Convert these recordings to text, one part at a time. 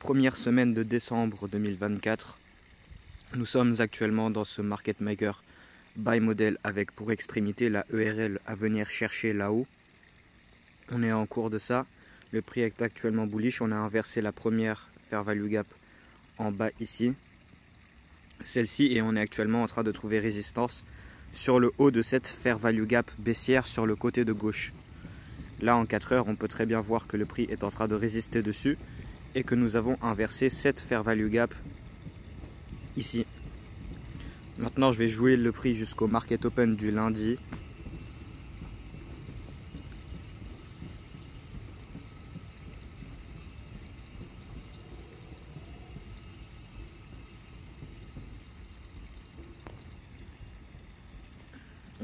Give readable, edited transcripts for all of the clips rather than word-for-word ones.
première semaine de décembre 2024. Nous sommes actuellement dans ce market maker buy model avec pour extrémité la ERL à venir chercher là-haut. On est en cours de ça. Le prix est actuellement bullish. On a inversé la première fair value gap en bas ici. Celle-ci, et on est actuellement en train de trouver résistance sur le haut de cette fair value gap baissière sur le côté de gauche. Là en 4 heures on peut très bien voir que le prix est en train de résister dessus et que nous avons inversé cette fair value gap ici. Maintenant je vais jouer le prix jusqu'au market open du lundi.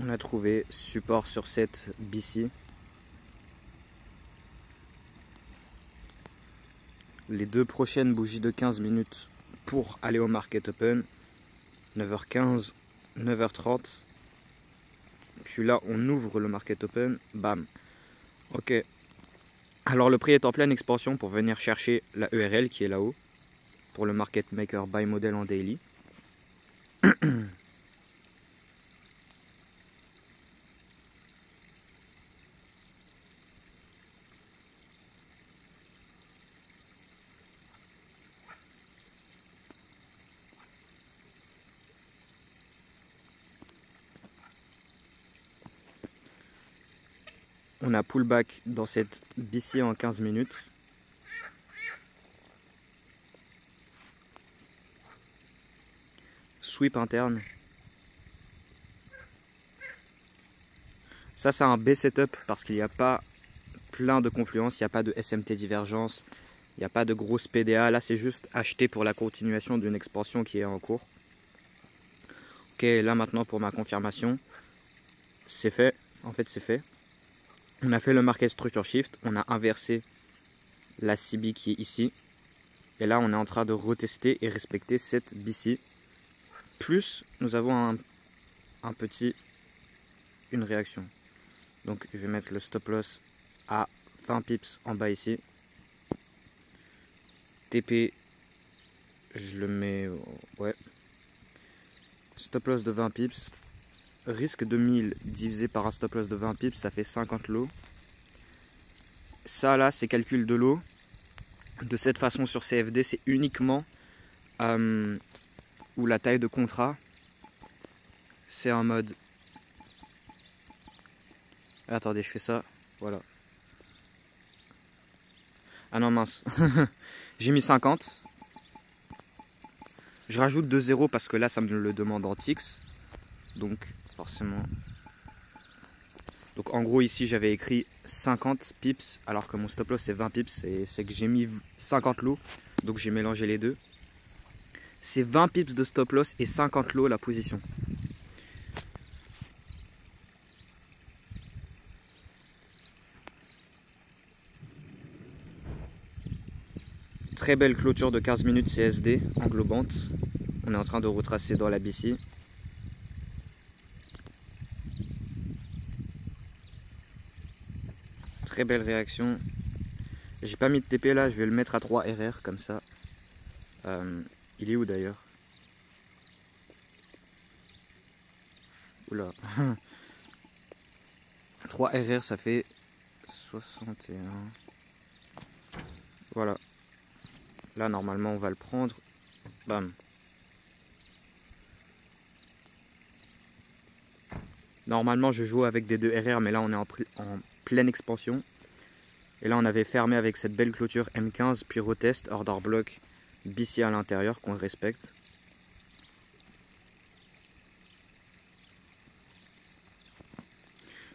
On a trouvé support sur cette BC. Les deux prochaines bougies de 15 minutes pour aller au market open, 9h15, 9h30. Puis là on ouvre le market open, bam. Ok, alors le prix est en pleine expansion pour venir chercher la ERL qui est là-haut pour le market maker buy model en daily. On a pullback dans cette BC en 15 minutes. Sweep interne. Ça c'est un B setup parce qu'il n'y a pas plein de confluences, il n'y a pas de SMT divergence, il n'y a pas de grosse PDA. Là c'est juste acheté pour la continuation d'une expansion qui est en cours. Ok, là maintenant pour ma confirmation, c'est fait, en fait c'est fait. On a fait le market structure shift, on a inversé la CB qui est ici. Et là on est en train de retester et respecter cette BC. Plus nous avons une réaction. Donc je vais mettre le stop loss à 20 pips en bas ici. TP, je le mets, ouais. Stop loss de 20 pips. Risque de 1000 divisé par un stop loss de 20 pips, ça fait 50 lots. Ça là, c'est calcul de lot. De cette façon sur CFD, c'est uniquement où la taille de contrat, c'est en mode... Attendez, je fais ça, voilà. Ah non, mince. J'ai mis 50. Je rajoute 2 zéros parce que là, ça me le demande en ticks. Donc, forcément... Donc, en gros, ici, j'avais écrit 50 pips, alors que mon stop loss, c'est 20 pips. Et c'est que j'ai mis 50 lots. Donc, j'ai mélangé les deux. C'est 20 pips de stop loss et 50 lots la position. Très belle clôture de 15 minutes CSD englobante. On est en train de retracer dans la BC. Très belle réaction. J'ai pas mis de TP là, je vais le mettre à 3 RR comme ça. Il est où d'ailleurs? Oula. 3 RR ça fait 61. Voilà. Là normalement on va le prendre. Bam. Normalement je joue avec des 2 RR mais là on est en pleine expansion. Et là on avait fermé avec cette belle clôture M15 puis retest order block BC à l'intérieur qu'on respecte.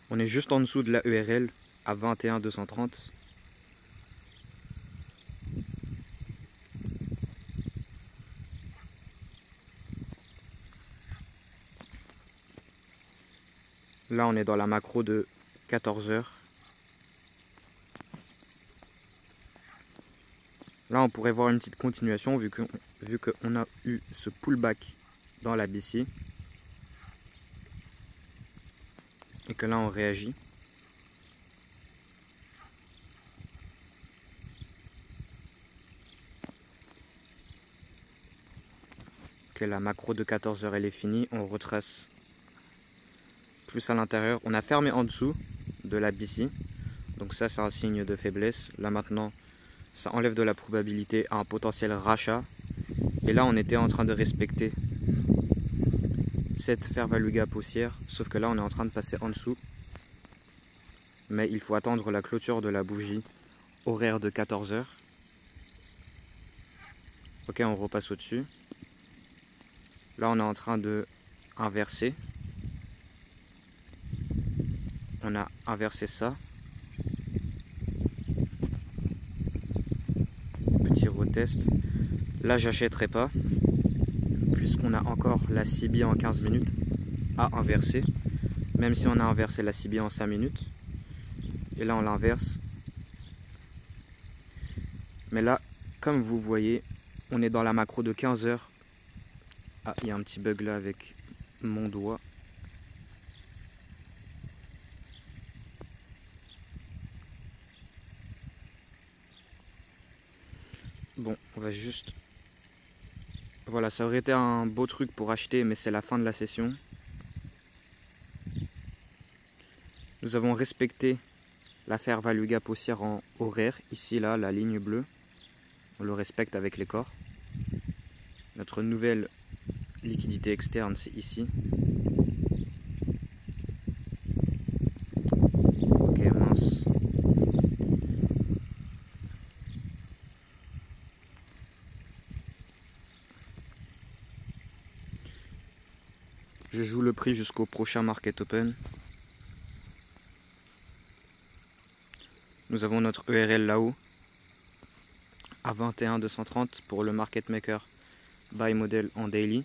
On est juste en dessous de la ERL à 21 230. Là on est dans la macro de 14 heures. Là on pourrait voir une petite continuation vu qu'on a eu ce pullback dans la BC. Et que là on réagit. Ok, la macro de 14 heures elle est finie. On retrace plus à l'intérieur. On a fermé en dessous de la BC. Donc ça c'est un signe de faiblesse. Là maintenant ça enlève de la probabilité à un potentiel rachat. Et là on était en train de respecter cette fair value gap haussière. Sauf que là on est en train de passer en dessous. Mais il faut attendre la clôture de la bougie horaire de 14 heures. Ok, on repasse au-dessus. Là on est en train de inverser. On a inversé ça. Petit retest. Là j'achèterai pas, puisqu'on a encore la CB en 15 minutes à inverser. Même si on a inversé la CB en 5 minutes. Et là on l'inverse. Mais là, comme vous voyez, on est dans la macro de 15 heures. Ah, il y a un petit bug là avec mon doigt. Bon, on va juste... Voilà, ça aurait été un beau truc pour acheter, mais c'est la fin de la session. Nous avons respecté la fair value gap haussière en horaire. Ici, là, la ligne bleue. On le respecte avec les corps. Notre nouvelle liquidité externe, c'est ici. Ok, mince. Je joue le prix jusqu'au prochain market open. Nous avons notre ERL là-haut à 21,230 pour le market maker buy model en daily.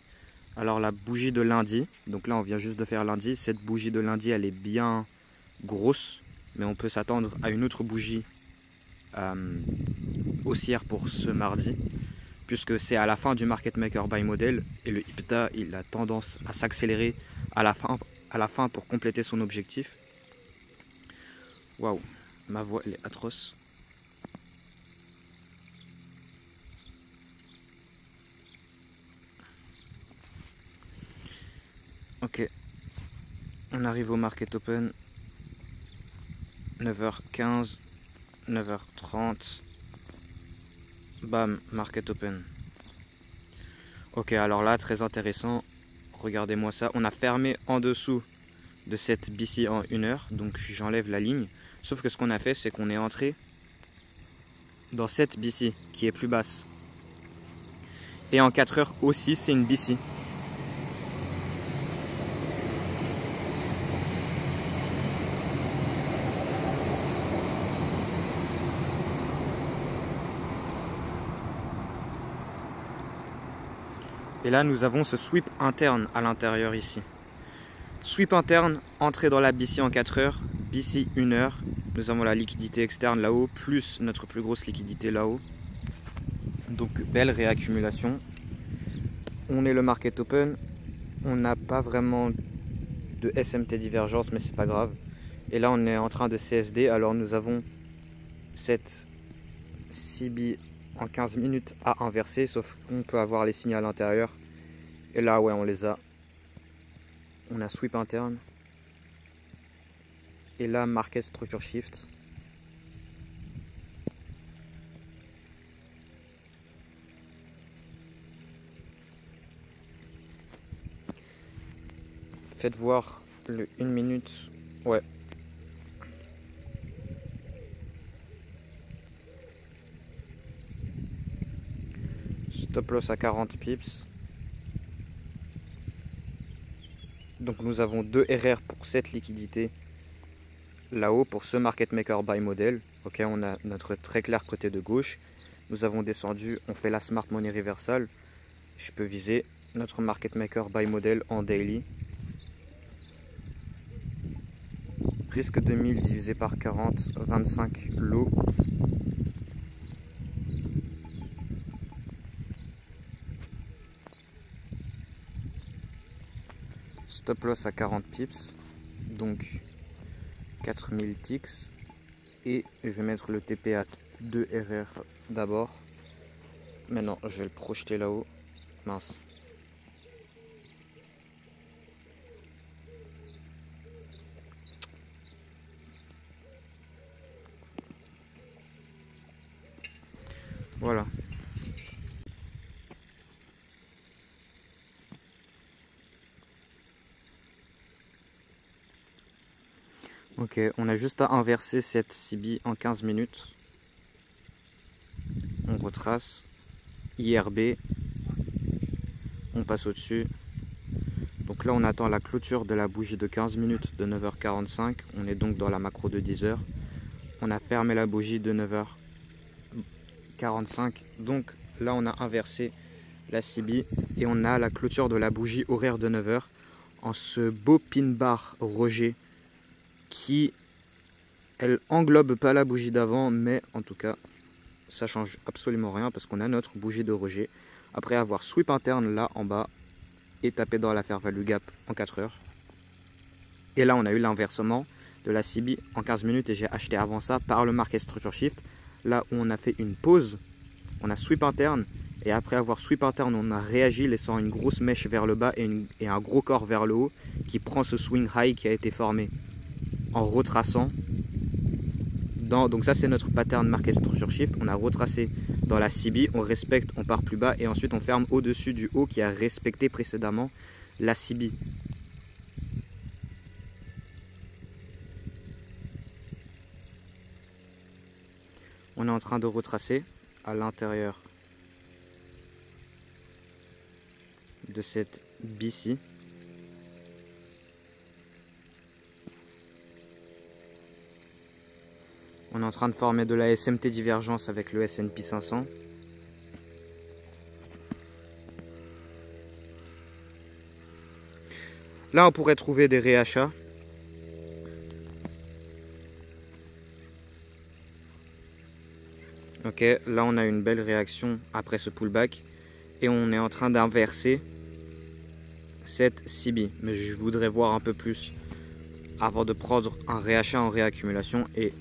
Alors la bougie de lundi, donc là on vient juste de faire lundi, cette bougie de lundi elle est bien grosse, mais on peut s'attendre à une autre bougie haussière pour ce mardi, puisque c'est à la fin du market maker buy model et le IPTA il a tendance à s'accélérer à la fin pour compléter son objectif. Waouh, ma voix elle est atroce. Ok, on arrive au market open, 9h15, 9h30, bam, market open. Ok, alors là, très intéressant, regardez-moi ça, on a fermé en dessous de cette BC en 1 heure, donc j'enlève la ligne, sauf que ce qu'on a fait, c'est qu'on est entré dans cette BC qui est plus basse. Et en 4 heures aussi, c'est une BC. Et là, nous avons ce sweep interne à l'intérieur ici. Sweep interne, entrée dans la BC en 4 heures, BC 1 heure. Nous avons la liquidité externe là-haut, plus notre plus grosse liquidité là-haut. Donc, belle réaccumulation. On est le market open. On n'a pas vraiment de SMT divergence, mais c'est pas grave. Et là, on est en train de CSD. Alors, nous avons cette CB en 15 minutes à inverser, sauf qu'on peut avoir les signes à l'intérieur. Et là, ouais, on les a. On a sweep interne. Et là, market structure shift. Faites voir le 1 minute. Ouais. Stop loss à 40 pips. Donc nous avons 2 RR pour cette liquidité là-haut pour ce market maker buy model. Ok, on a notre très clair côté de gauche. Nous avons descendu, on fait la smart money reversal. Je peux viser notre market maker buy model en daily. Risque 2000 divisé par 40, 25 lots. Stop loss à 40 pips, donc 4000 ticks. Et je vais mettre le TP à 2 RR d'abord. Maintenant, je vais le projeter là-haut. Mince. Ok, on a juste à inverser cette CB en 15 minutes. On retrace. IRB. On passe au-dessus. Donc là on attend la clôture de la bougie de 15 minutes de 9h45. On est donc dans la macro de 10h. On a fermé la bougie de 9h45. Donc là on a inversé la CB et on a la clôture de la bougie horaire de 9h en ce beau pin bar Roger qui, elle englobe pas la bougie d'avant, mais en tout cas ça change absolument rien parce qu'on a notre bougie de Roger après avoir sweep interne là en bas et tapé dans la fair value gap en 4 heures. Et là on a eu l'inversement de la CB en 15 minutes et j'ai acheté avant ça par le market structure shift, là où on a fait une pause, on a sweep interne et après avoir sweep interne on a réagi laissant une grosse mèche vers le bas et un gros corps vers le haut qui prend ce swing high qui a été formé en retraçant donc ça c'est notre pattern market structure shift. On a retracé dans la CB, on respecte, on part plus bas et ensuite on ferme au-dessus du haut qui a respecté précédemment la CB. On est en train de retracer à l'intérieur de cette BC. On est en train de former de la SMT divergence avec le S&P 500. Là, on pourrait trouver des réachats. Ok, là on a une belle réaction après ce pullback. Et on est en train d'inverser cette CB. Mais je voudrais voir un peu plus avant de prendre un réachat en réaccumulation. Et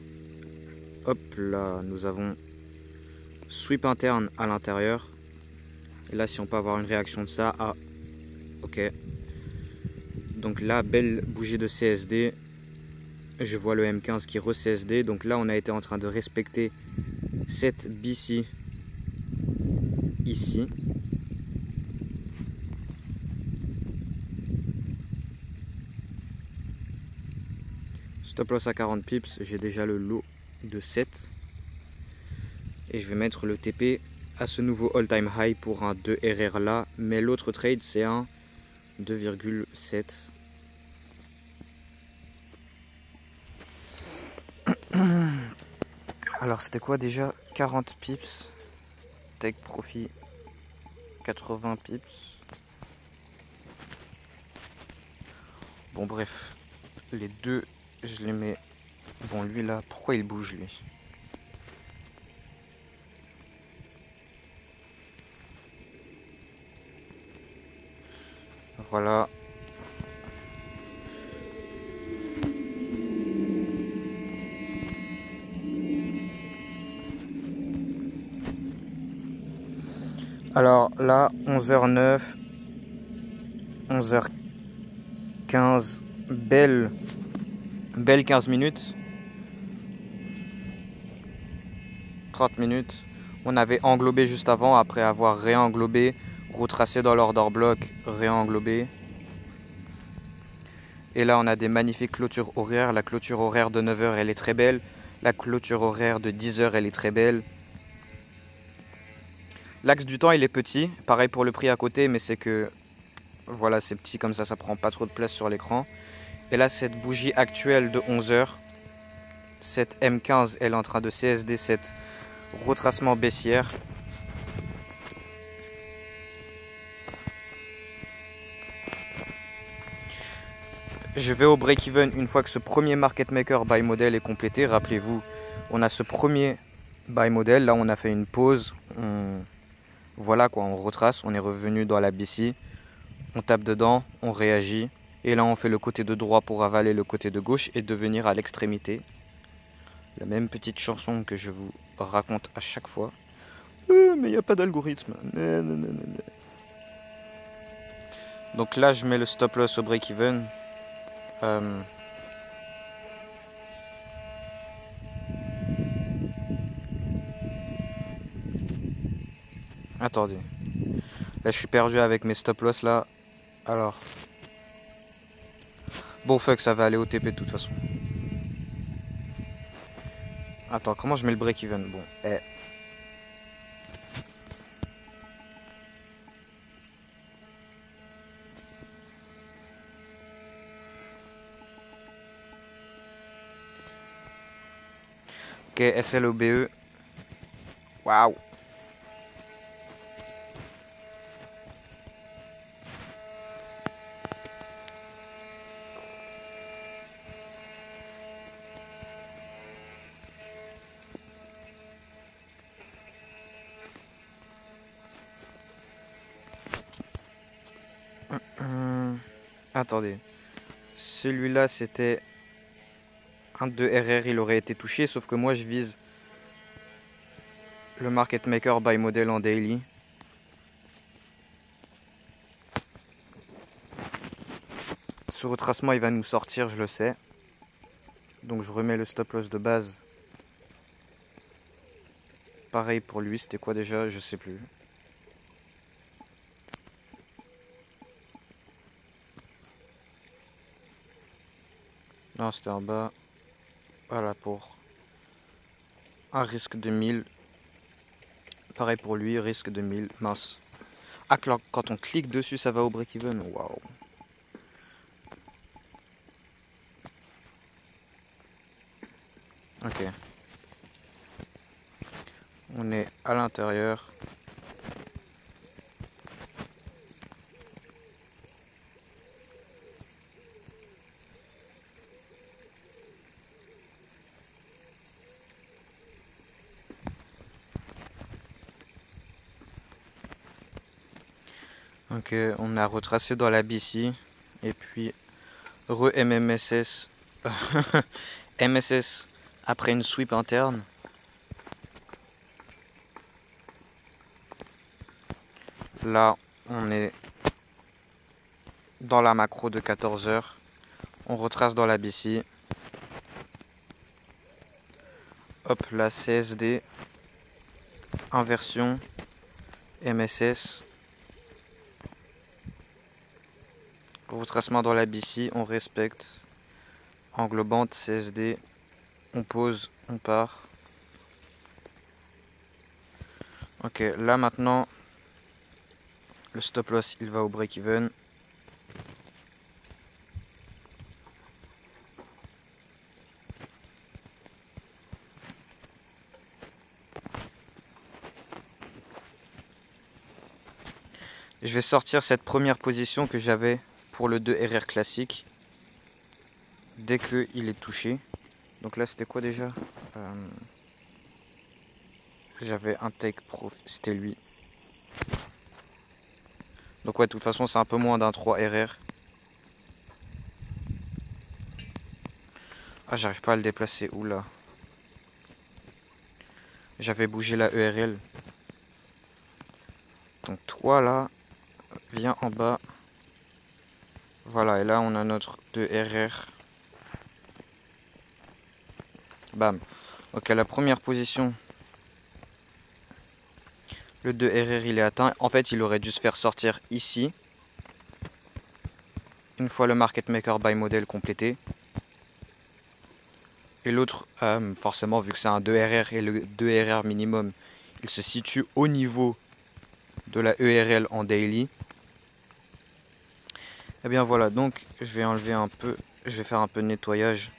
hop là, nous avons sweep interne à l'intérieur. Et là, si on peut avoir une réaction de ça, ah, ok. Donc là, belle bougie de CSD. Je vois le M15 qui re-CSD. Donc là, on a été en train de respecter cette BC ici. Stop loss à 40 pips. J'ai déjà le lot de 7. Et je vais mettre le TP à ce nouveau all-time high pour un 2 RR là. Mais l'autre trade, c'est un 2,7. Alors c'était quoi déjà? 40 pips. Take profit 80 pips. Bon bref. Les deux, je les mets. Bon lui là, pourquoi il bouge lui? Voilà. Alors là, 11h09, 11h15, belle 15 minutes, 30 minutes. On avait englobé juste avant, après avoir réenglobé, retracé dans l'order block, réenglobé. Et là, on a des magnifiques clôtures horaires. La clôture horaire de 9h, elle est très belle. La clôture horaire de 10h, elle est très belle. L'axe du temps il est petit, pareil pour le prix à côté, mais c'est que voilà, c'est petit comme ça prend pas trop de place sur l'écran. Et là cette bougie actuelle de 11h, cette M15 elle est en train de CSD cette retracement baissière. Je vais au break-even une fois que ce premier market maker buy model est complété. Rappelez-vous, on a ce premier buy model, là on a fait une pause, voilà quoi, on retrace, on est revenu dans la BC, on tape dedans, on réagit, et là on fait le côté de droit pour avaler le côté de gauche et devenir à l'extrémité. La même petite chanson que je vous raconte à chaque fois. Mais il n'y a pas d'algorithme. Donc là je mets le stop loss au break-even. Attendez. Là je suis perdu avec mes stop loss là. Alors. Bon fuck, ça va aller au TP de toute façon. Attends, comment je mets le break-even? Bon, Ok, SLOBE. Waouh. Attendez. Celui-là, c'était un de RR, il aurait été touché, sauf que moi, je vise le market maker buy model en daily. Ce retracement, il va nous sortir, je le sais. Donc, je remets le stop loss de base. Pareil pour lui, c'était quoi déjà? Je sais plus. Non, c'était en bas. Voilà, pour un risque de 1000. Pareil pour lui, risque de 1000. Mince. Ah, quand on clique dessus, ça va au break-even. Waouh. Ok. On est à l'intérieur. Ok, on a retracé dans la BC. Et puis, re-MMSS. MSS après une sweep interne. Là, on est dans la macro de 14 heures. On retrace dans la BC. Hop, la CSD. Inversion. MSS. Retracement dans la BC. On respecte. Englobante, CSD. On pose, on part. Ok, là maintenant, le stop loss, il va au break-even. Je vais sortir cette première position que j'avais pour le 2RR classique dès qu'il est touché. Donc là, c'était quoi déjà? J'avais un take profit, c'était lui. Donc ouais, de toute façon, c'est un peu moins d'un 3RR. Ah, j'arrive pas à le déplacer. Oula. J'avais bougé la ERL. Donc toi là, viens en bas. Voilà, et là on a notre 2RR. Bam. Ok, la première position. Le 2RR il est atteint. En fait, il aurait dû se faire sortir ici. Une fois le market maker buy model complété. Et l'autre, forcément, vu que c'est un 2RR et le 2RR minimum, il se situe au niveau de la ERL en daily. Et bien voilà, donc je vais enlever un peu, je vais faire un peu de nettoyage.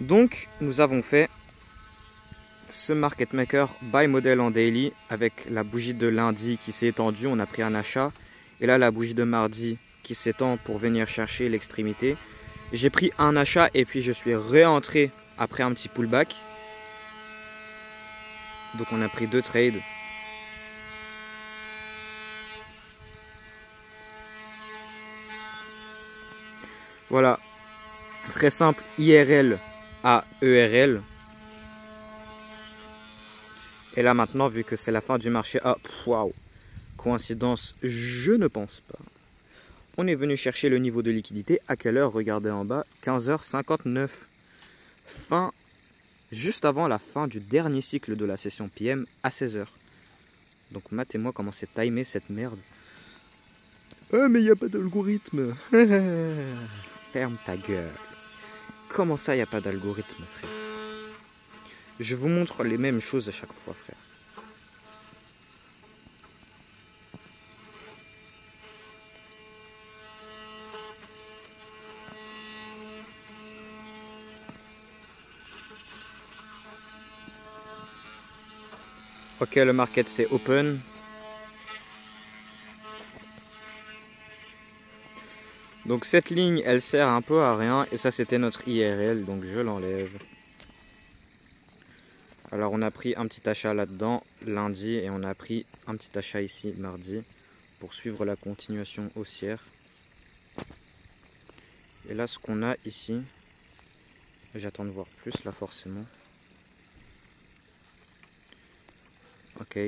Donc, nous avons fait ce market maker buy model en daily avec la bougie de lundi qui s'est étendue, on a pris un achat. Et là, la bougie de mardi qui s'étend pour venir chercher l'extrémité. J'ai pris un achat et puis je suis réentré après un petit pullback. Donc on a pris 2 trades. Voilà, très simple, IRL à ERL. Et là maintenant, vu que c'est la fin du marché, ah, waouh, coïncidence, je ne pense pas. On est venu chercher le niveau de liquidité. À quelle heure? Regardez en bas, 15h59. Fin, juste avant la fin du dernier cycle de la session PM à 16h. Donc matez-moi comment c'est timé cette merde. Ah mais il n'y a pas d'algorithme. Ferme ta gueule. Comment ça il n'y a pas d'algorithme, frère? Je vous montre les mêmes choses à chaque fois, frère. Ok, le market c'est open. Donc cette ligne, elle sert un peu à rien. Et ça, c'était notre IRL, donc je l'enlève. Alors on a pris un petit achat là-dedans lundi et on a pris un petit achat ici mardi pour suivre la continuation haussière. Et là, ce qu'on a ici, j'attends de voir plus là forcément. Ok.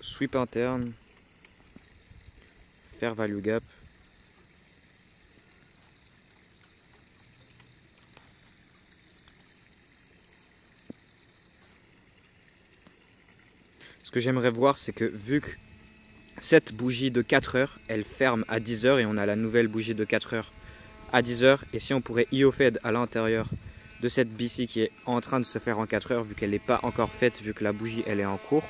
Sweep interne. Fair value gap. Ce que j'aimerais voir, c'est que vu que cette bougie de 4 heures, elle ferme à 10 heures et on a la nouvelle bougie de 4 heures à 10 heures. Et si on pourrait IO Fed à l'intérieur de cette BC qui est en train de se faire en 4 heures, vu qu'elle n'est pas encore faite, vu que la bougie elle est en cours.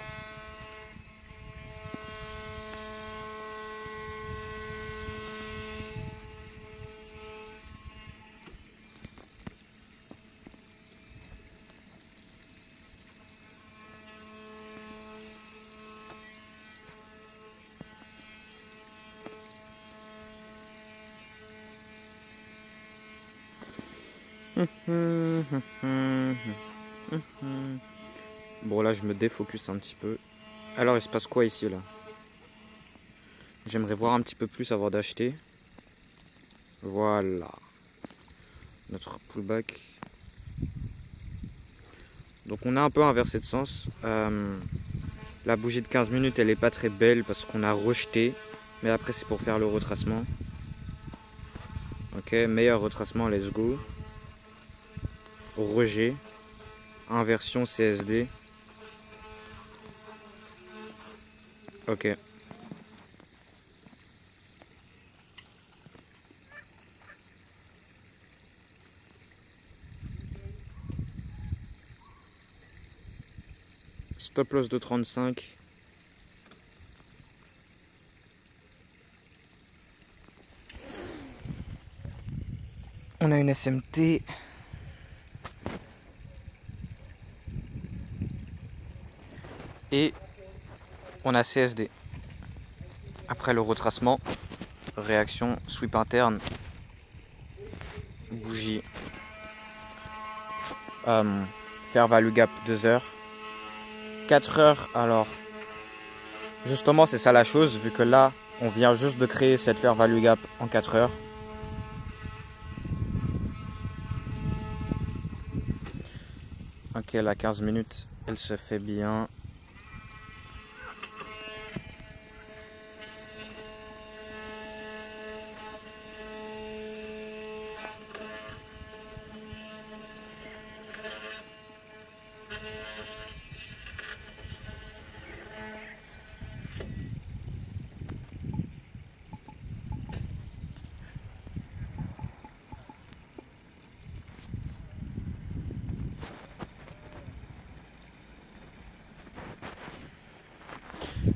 Bon là je me défocus un petit peu. Alors il se passe quoi ici là? J'aimerais voir un petit peu plus avant d'acheter. Voilà. Notre pullback. Donc on a un peu inversé de sens. La bougie de 15 minutes elle est pas très belle parce qu'on a rejeté. Mais après c'est pour faire le retracement. Ok, meilleur retracement, let's go. Rejet. Inversion CSD. Ok. Stop loss de 35. On a une SMT. Et on a CSD. Après le retracement, réaction sweep interne, bougie, fair value gap 2 heures. 4 heures, alors justement c'est ça la chose, vu que là on vient juste de créer cette fair value gap en 4 heures. Ok, la 15 minutes elle se fait bien.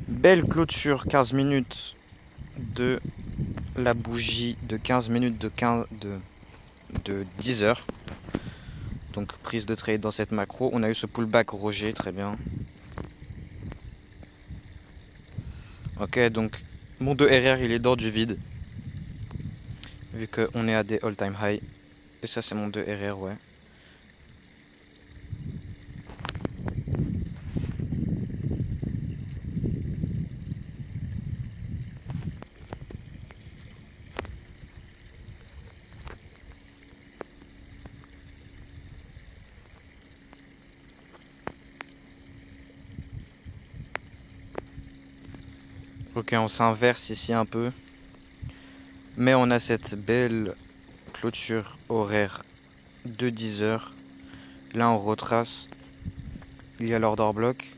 Belle clôture 15 minutes de la bougie de 15 minutes de 10 heures. Donc prise de trade dans cette macro. On a eu ce pullback Roger, très bien. Ok, donc mon 2RR il est dans du vide. Vu qu'on est à des all time high. Et ça c'est mon 2RR, ouais. Ok, on s'inverse ici un peu. Mais on a cette belle clôture horaire de 10 heures. Là, on retrace. Il y a l'order block.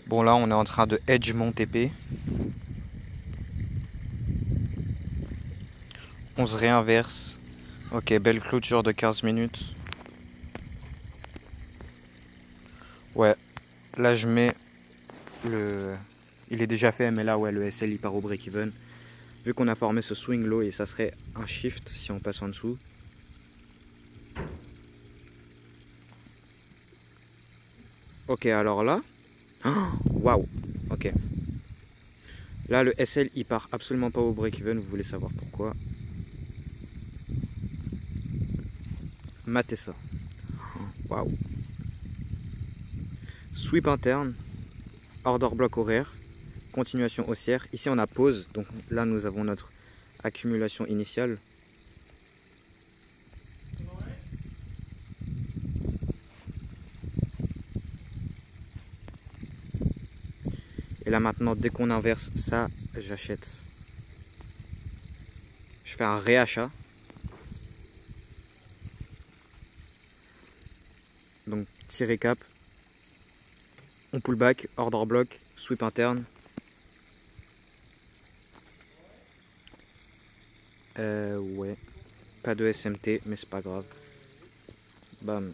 Bon, là, on est en train de edge mon TP. On se réinverse. Ok, belle clôture de 15 minutes. Ouais, là, je mets le... Il est déjà fait, mais là, ouais, le SL, il part au break-even. Vu qu'on a formé ce swing low, et ça serait un shift si on passe en dessous. Ok, alors là... Waouh. Ok. Là, le SL, il part absolument pas au break-even. Vous voulez savoir pourquoi? Matez ça. Waouh. Sweep interne. Order block horaire. Continuation haussière. Ici, on a pause. Donc là, nous avons notre accumulation initiale. Et là, maintenant, dès qu'on inverse ça, j'achète. Je fais un réachat. Donc, petit récap. On pull back, order block, sweep interne. Ouais. Pas de SMT, mais c'est pas grave. Bam.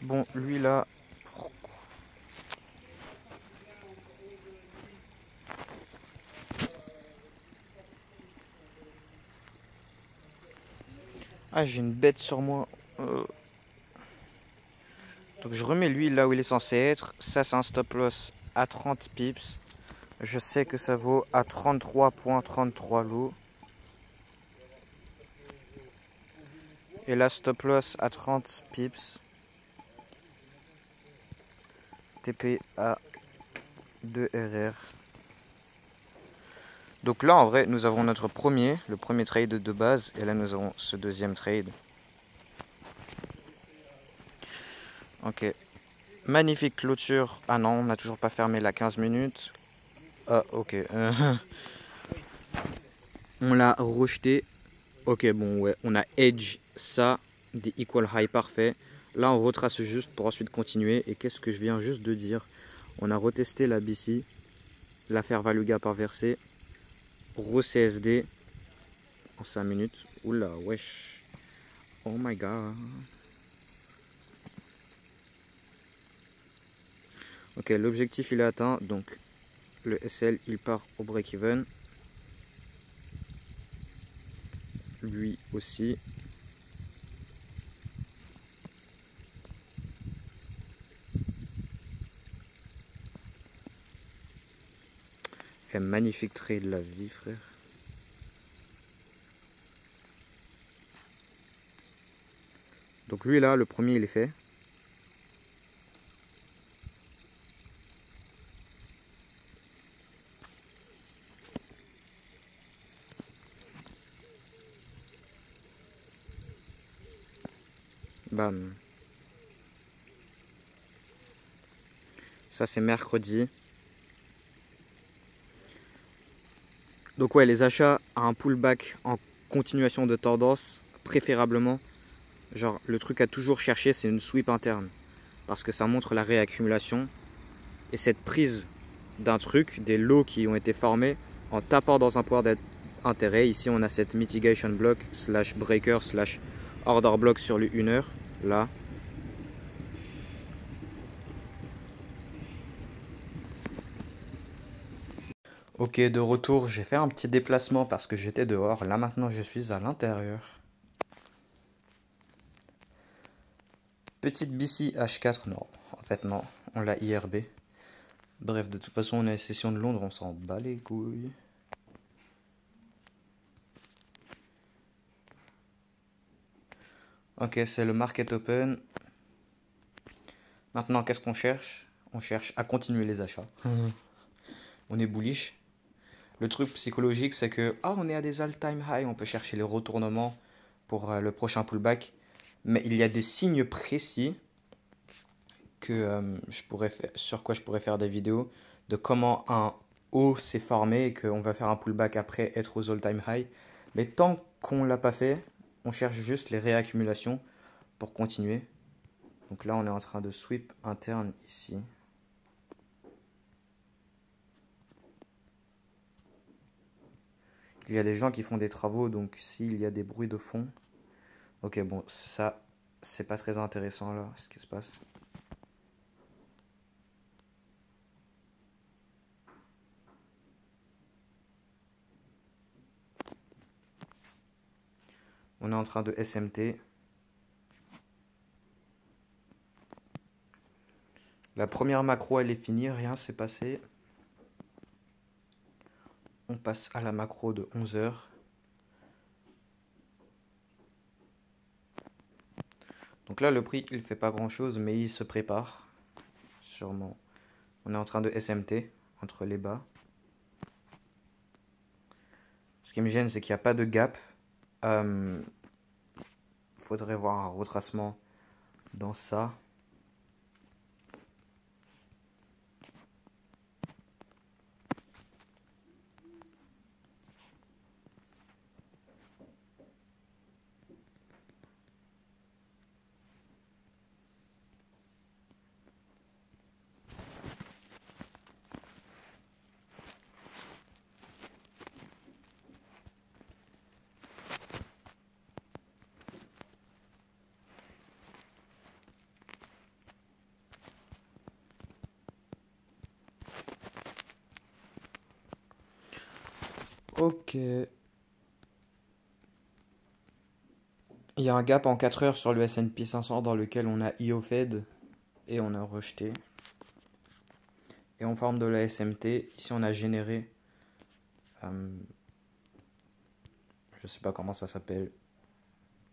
Bon, lui là... Ah, j'ai une bête sur moi. Donc je remets lui là où il est censé être. Ça, c'est un stop loss à 30 pips. Je sais que ça vaut à 33,33 lots. Et là, stop loss à 30 pips. TP à 2 RR. Donc là, en vrai, nous avons le premier trade de base. Et là, nous avons ce deuxième trade. Ok. Magnifique clôture. Ah non, on n'a toujours pas fermé la 15 minutes. Ah, ok. On l'a rejeté. Ok, bon, ouais. On a edge ça, des equal high parfait. Là, on retrace juste pour ensuite continuer. Et qu'est-ce que je viens juste de dire? On a retesté la BC, la fair value gap inversée, re-CSD en 5 minutes. Oula, wesh. Oh my god. Ok, l'objectif il est atteint. Donc, le SL il part au break-even. Lui aussi. Et magnifique trade de la vie, frère. Donc lui là, le premier il est fait. Bam. Ça c'est mercredi. Donc ouais, les achats à un pullback en continuation de tendance, préférablement. Genre le truc à toujours chercher, c'est une sweep interne. Parce que ça montre la réaccumulation. Et cette prise d'un truc, des lots qui ont été formés en tapant dans un point d'intérêt. Ici on a cette mitigation block slash breaker slash order block sur le 1 heure. Là. Ok, de retour, j'ai fait un petit déplacement parce que j'étais dehors. Là maintenant, je suis à l'intérieur. Petite BC H4, non. En fait, non. On l'a IRB. Bref, de toute façon, on a une session de Londres, on s'en bat les couilles. Ok, c'est le Market Open. Maintenant, qu'est-ce qu'on cherche? On cherche à continuer les achats. On est bullish. Le truc psychologique, c'est que on est à des all-time high, on peut chercher les retournements pour le prochain pullback. Mais il y a des signes précis que sur quoi je pourrais faire des vidéos de comment un haut s'est formé et qu'on va faire un pullback après être aux all-time high. Mais tant qu'on l'a pas fait, on cherche juste les réaccumulations pour continuer. Donc là, on est en train de sweep interne ici. Il y a des gens qui font des travaux, donc s'il y a des bruits de fond. Ok, bon, ça, c'est pas très intéressant là, ce qui se passe. On est en train de SMT. La première macro, elle est finie, rien s'est passé. On passe à la macro de 11 heures. Donc là, le prix, il fait pas grand-chose, mais il se prépare. Sûrement. On est en train de SMT entre les bas. Ce qui me gêne, c'est qu'il n'y a pas de gap. Faudrait voir un retracement dans ça. Ok. Il y a un gap en 4 heures sur le S&P 500 dans lequel on a IO Fed et on a rejeté. Et en forme de la SMT, ici on a généré, je sais pas comment ça s'appelle.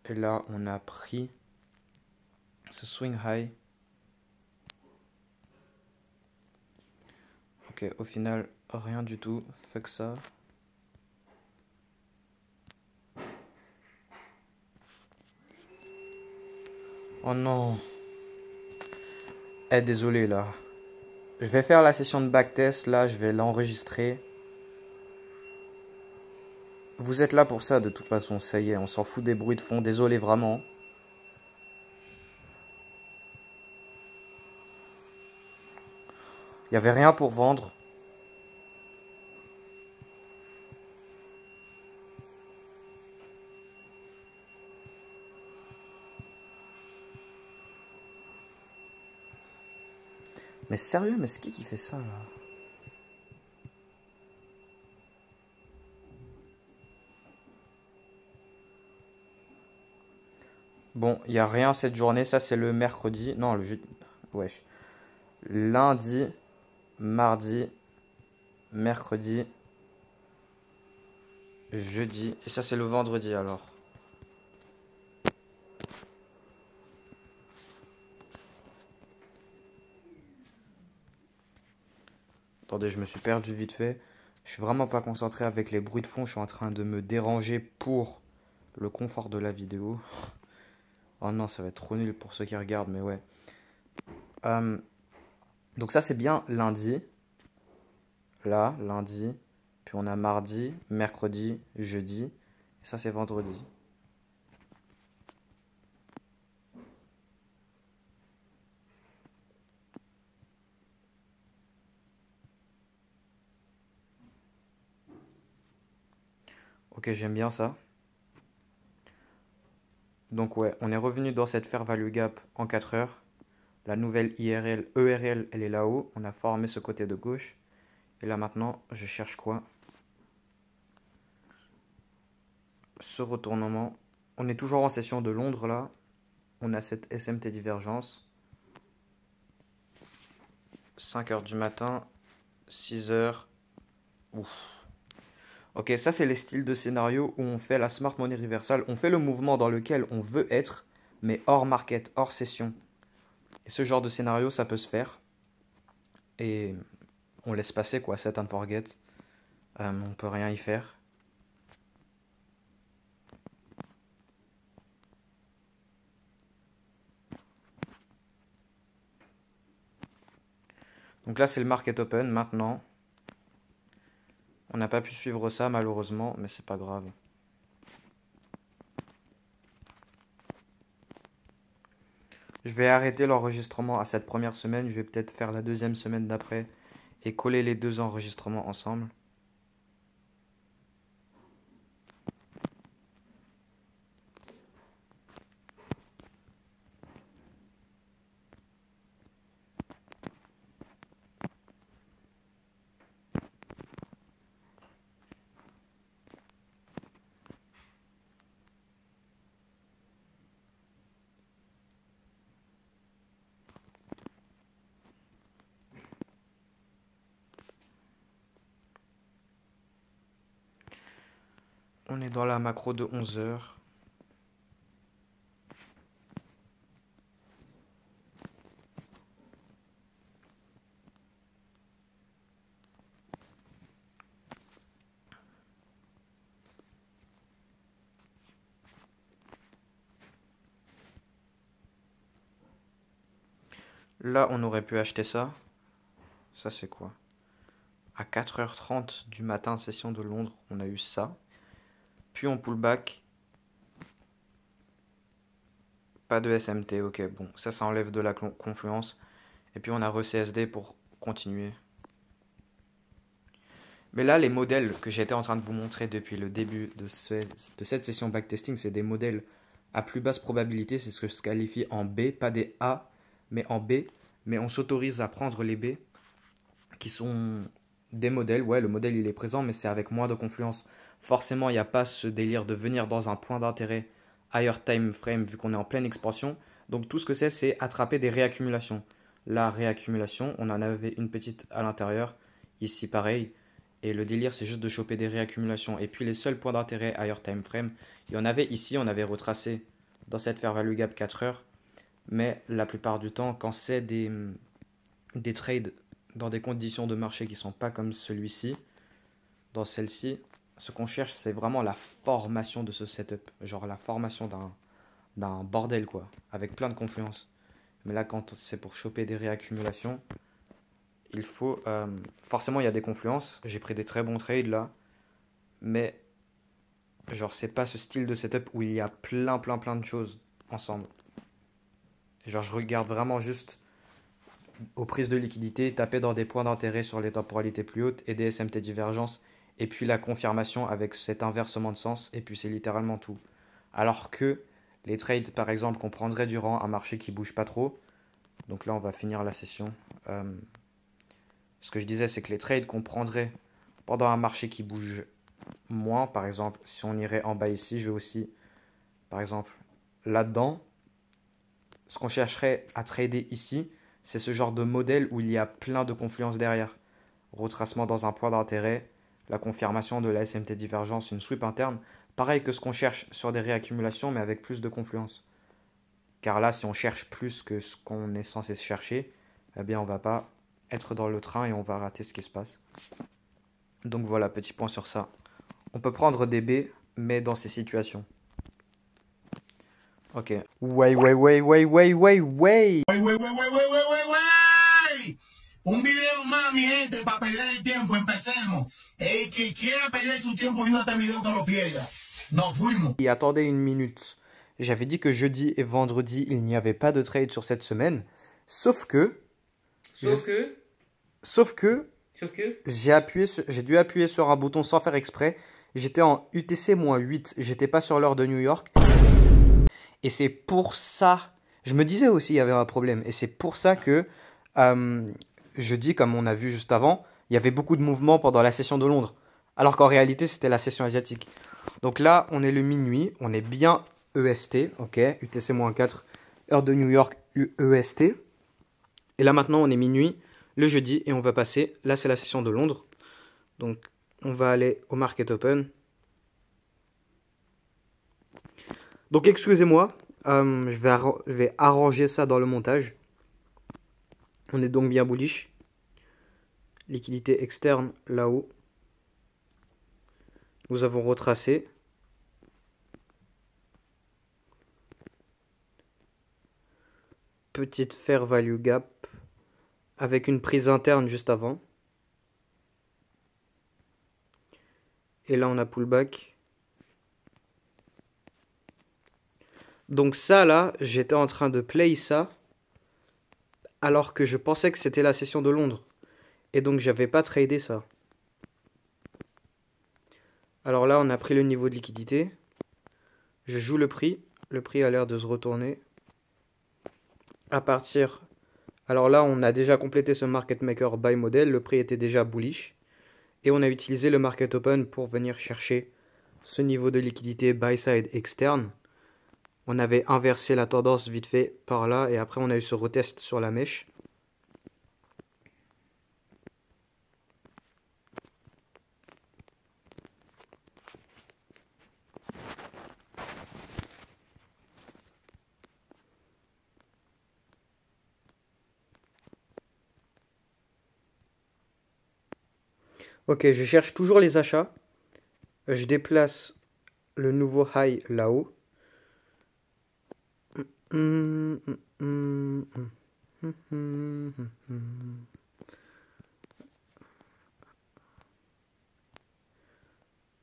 Et là on a pris ce swing high. Ok, au final rien du tout, fait que ça. Oh non. Désolé là. Je vais faire la session de backtest, là je vais l'enregistrer. Vous êtes là pour ça de toute façon, ça y est, on s'en fout des bruits de fond, désolé vraiment. Il n'y avait rien pour vendre. Mais sérieux, mais c'est qui fait ça là? Bon, il n'y a rien cette journée, ça c'est le mercredi. Non, le jeudi. Wesh. Lundi, mardi, mercredi, jeudi. Et ça c'est le vendredi alors. Attendez, je me suis perdu vite fait. Je suis vraiment pas concentré avec les bruits de fond. Je suis en train de me déranger pour le confort de la vidéo. Oh non, ça va être trop nul pour ceux qui regardent, mais ouais. Donc ça c'est bien lundi. Là, lundi. Puis on a mardi, mercredi, jeudi. Et ça c'est vendredi. Ok, j'aime bien ça. Donc ouais, on est revenu dans cette fair value gap en 4 heures. La nouvelle ERL, elle est là-haut. On a formé ce côté de gauche. Et là maintenant, je cherche quoi? Ce retournement. On est toujours en session de Londres là. On a cette SMT divergence. 5 heures du matin, 6 heures. Ouf. Ok, ça c'est les styles de scénario où on fait la smart money reversal. On fait le mouvement dans lequel on veut être, mais hors market, hors session. Et ce genre de scénario, ça peut se faire. Et on laisse passer quoi, set and forget. On peut rien y faire. Donc là c'est le market open maintenant. On n'a pas pu suivre ça malheureusement, mais c'est pas grave. Je vais arrêter l'enregistrement à cette première semaine. Je vais peut-être faire la deuxième semaine d'après et coller les deux enregistrements ensemble. On est dans la macro de 11 heures. Là, on aurait pu acheter ça. Ça, c'est quoi? À 4h30 du matin, session de Londres, on a eu ça. Puis on pull back. Pas de SMT, ok, bon, ça enlève de la confluence. Et puis on a re-CSD pour continuer. Mais là, les modèles que j'étais en train de vous montrer depuis le début de cette session backtesting, c'est des modèles à plus basse probabilité. C'est ce que je qualifie en B, pas des A, mais en B. Mais on s'autorise à prendre les B qui sont des modèles. Ouais, le modèle il est présent, mais c'est avec moins de confluence. Forcément, il n'y a pas ce délire de venir dans un point d'intérêt higher time frame vu qu'on est en pleine expansion. Donc tout ce que c'est attraper des réaccumulations. La réaccumulation, on en avait une petite à l'intérieur. Ici, pareil. Et le délire, c'est juste de choper des réaccumulations. Et puis les seuls points d'intérêt higher time frame, il y en avait ici, on avait retracé dans cette fair value gap 4 heures. Mais la plupart du temps, quand c'est des trades dans des conditions de marché qui ne sont pas comme celui-ci, dans celle-ci, ce qu'on cherche, c'est vraiment la formation de ce setup. Genre la formation d'un bordel, quoi, avec plein de confluence. Mais là, quand c'est pour choper des réaccumulations, il faut... forcément, il y a des confluences. J'ai pris des très bons trades, là. Mais, genre, c'est pas ce style de setup où il y a plein de choses ensemble. Genre, je regarde vraiment juste aux prises de liquidité, taper dans des points d'intérêt sur les temporalités plus hautes et des SMT divergence, et puis la confirmation avec cet inversement de sens, et puis c'est littéralement tout. Alors que les trades, par exemple, qu'on prendrait durant un marché qui bouge pas trop, donc là on va finir la session. Ce que je disais, c'est que les trades qu'on prendrait pendant un marché qui bouge moins, par exemple, si on irait en bas ici, je vais aussi, par exemple, là-dedans, ce qu'on chercherait à trader ici, c'est ce genre de modèle où il y a plein de confluences derrière. Retracement dans un point d'intérêt, la confirmation de la SMT divergence, une sweep interne. Pareil que ce qu'on cherche sur des réaccumulations, mais avec plus de confluence. Car là, si on cherche plus que ce qu'on est censé chercher, eh bien, on va pas être dans le train et on va rater ce qui se passe. Donc voilà, petit point sur ça. On peut prendre des B, mais dans ces situations. Ok. Way. Un video más, mi gente, para perder el tiempo. Empecemos. El que quiera perder su tiempo viendo este video, que lo pierda. Nos fuimos. Et attendez une minute. J'avais dit que jeudi et vendredi, il n'y avait pas de trade sur cette semaine. Sauf que j'ai dû appuyer sur un bouton sans faire exprès. J'étais en UTC-8. J'étais pas sur l'heure de New York. Et c'est pour ça. Je me disais aussi qu'il y avait un problème. Et c'est pour ça que jeudi, comme on a vu juste avant, il y avait beaucoup de mouvements pendant la session de Londres. Alors qu'en réalité, c'était la session asiatique. Donc là, on est le minuit, on est bien EST, ok, UTC-4, heure de New York, EST. Et là maintenant, on est minuit, le jeudi, et on va passer, là c'est la session de Londres. Donc on va aller au Market Open. Donc excusez-moi, je vais arranger ça dans le montage. On est donc bien bullish. Liquidité externe là-haut. Nous avons retracé. Petite fair value gap avec une prise interne juste avant. Et là on a pullback. Donc ça là, j'étais en train de play ça alors que je pensais que c'était la session de Londres. Et donc j'avais pas tradé ça. Alors là on a pris le niveau de liquidité. Je joue le prix. Le prix a l'air de se retourner. À partir... Alors là on a déjà complété ce market maker buy model. Le prix était déjà bullish. Et on a utilisé le market open pour venir chercher ce niveau de liquidité buy side externe. On avait inversé la tendance vite fait par là et après on a eu ce retest sur la mèche. Ok, je cherche toujours les achats. Je déplace le nouveau high là-haut.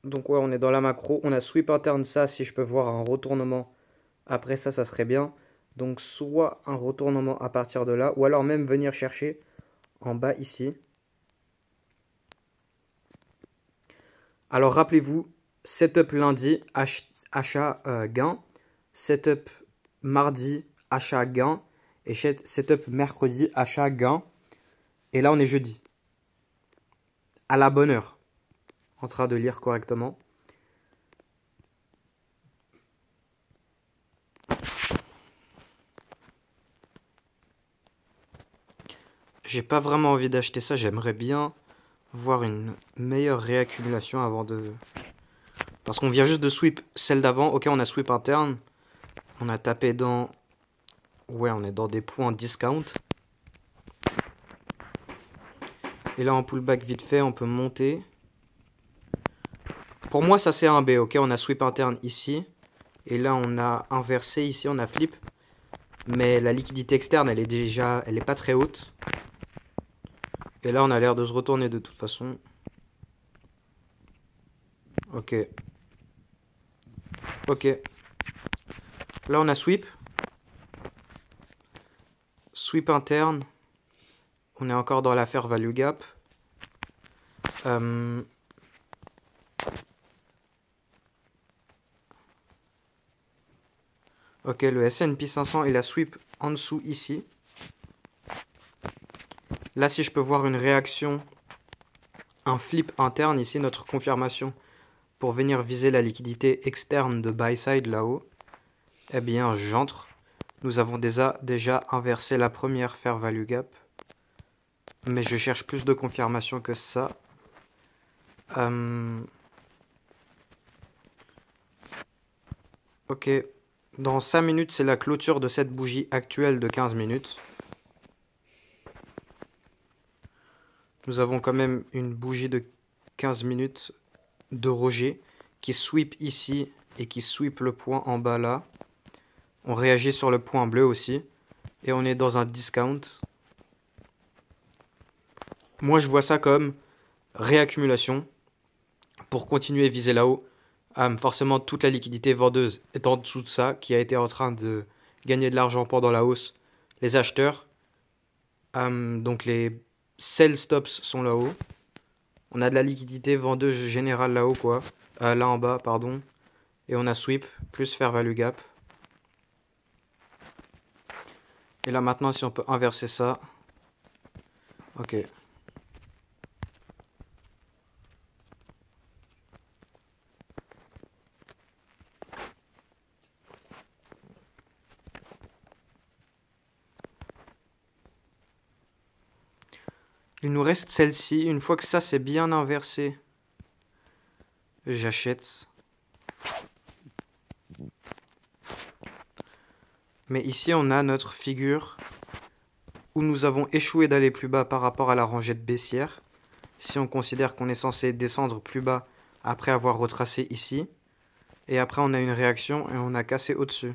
Donc ouais, on est dans la macro. On a sweep interne ça, si je peux voir un retournement. Après ça, ça serait bien. Donc soit un retournement à partir de là, ou alors même venir chercher en bas ici. Alors rappelez-vous, setup lundi, achat gain. Setup mardi, achat gain. Et setup mercredi, achat gain. Et là, on est jeudi. À la bonne heure. En train de lire correctement. J'ai pas vraiment envie d'acheter ça. J'aimerais bien voir une meilleure réaccumulation avant de... Parce qu'on vient juste de sweep celle d'avant. Ok, on a sweep interne. On a tapé dans... Ouais, on est dans des points discount. Et là, en pullback vite fait, on peut monter. Pour moi, ça c'est un B. Ok, on a sweep interne ici. Et là, on a inversé ici, on a flip. Mais la liquidité externe, elle est pas très haute. Et là, on a l'air de se retourner de toute façon. Ok. Ok. Là, on a sweep. Sweep interne. On est encore dans l'affaire value gap. Ok, le S&P 500 il a sweep en dessous ici. Là, si je peux voir une réaction, un flip interne ici, notre confirmation pour venir viser la liquidité externe de buy side là-haut, eh bien, j'entre. Nous avons déjà inversé la première fair value gap. Mais je cherche plus de confirmation que ça. Ok. Dans 5 minutes, c'est la clôture de cette bougie actuelle de 15 minutes. Nous avons quand même une bougie de 15 minutes de Roger qui sweep ici et qui sweep le point en bas là. On réagit sur le point bleu aussi. Et on est dans un discount. Moi, je vois ça comme réaccumulation pour continuer à viser là-haut. Forcément, toute la liquidité vendeuse est en dessous de ça, qui a été en train de gagner de l'argent pendant la hausse. Les acheteurs, donc les sell stops sont là-haut. On a de la liquidité vendeuse générale là-haut, quoi. Là en bas, pardon. Et on a sweep plus fair value gap. Et là maintenant, si on peut inverser ça. Ok. Il nous reste celle-ci. Une fois que ça c'est bien inversé, j'achète. Mais ici on a notre figure où nous avons échoué d'aller plus bas par rapport à la rangette baissière. Si on considère qu'on est censé descendre plus bas après avoir retracé ici. Et après on a une réaction et on a cassé au-dessus.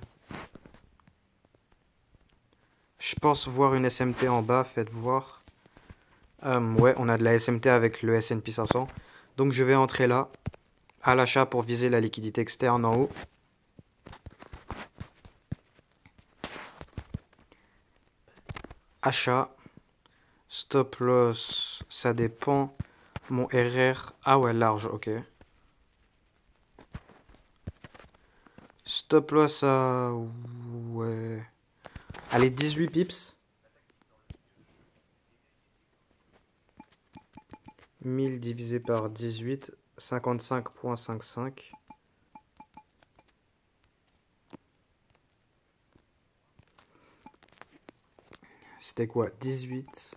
Je pense voir une SMT en bas, faites voir. Ouais, on a de la SMT avec le S&P 500. Donc je vais entrer là, à l'achat pour viser la liquidité externe en haut. Achat. Stop loss, ça dépend. Mon RR, ah ouais, large, ok. Stop loss à... ouais. Allez, 18 pips. 1000 divisé par 18, 55,55. C'était quoi? 18.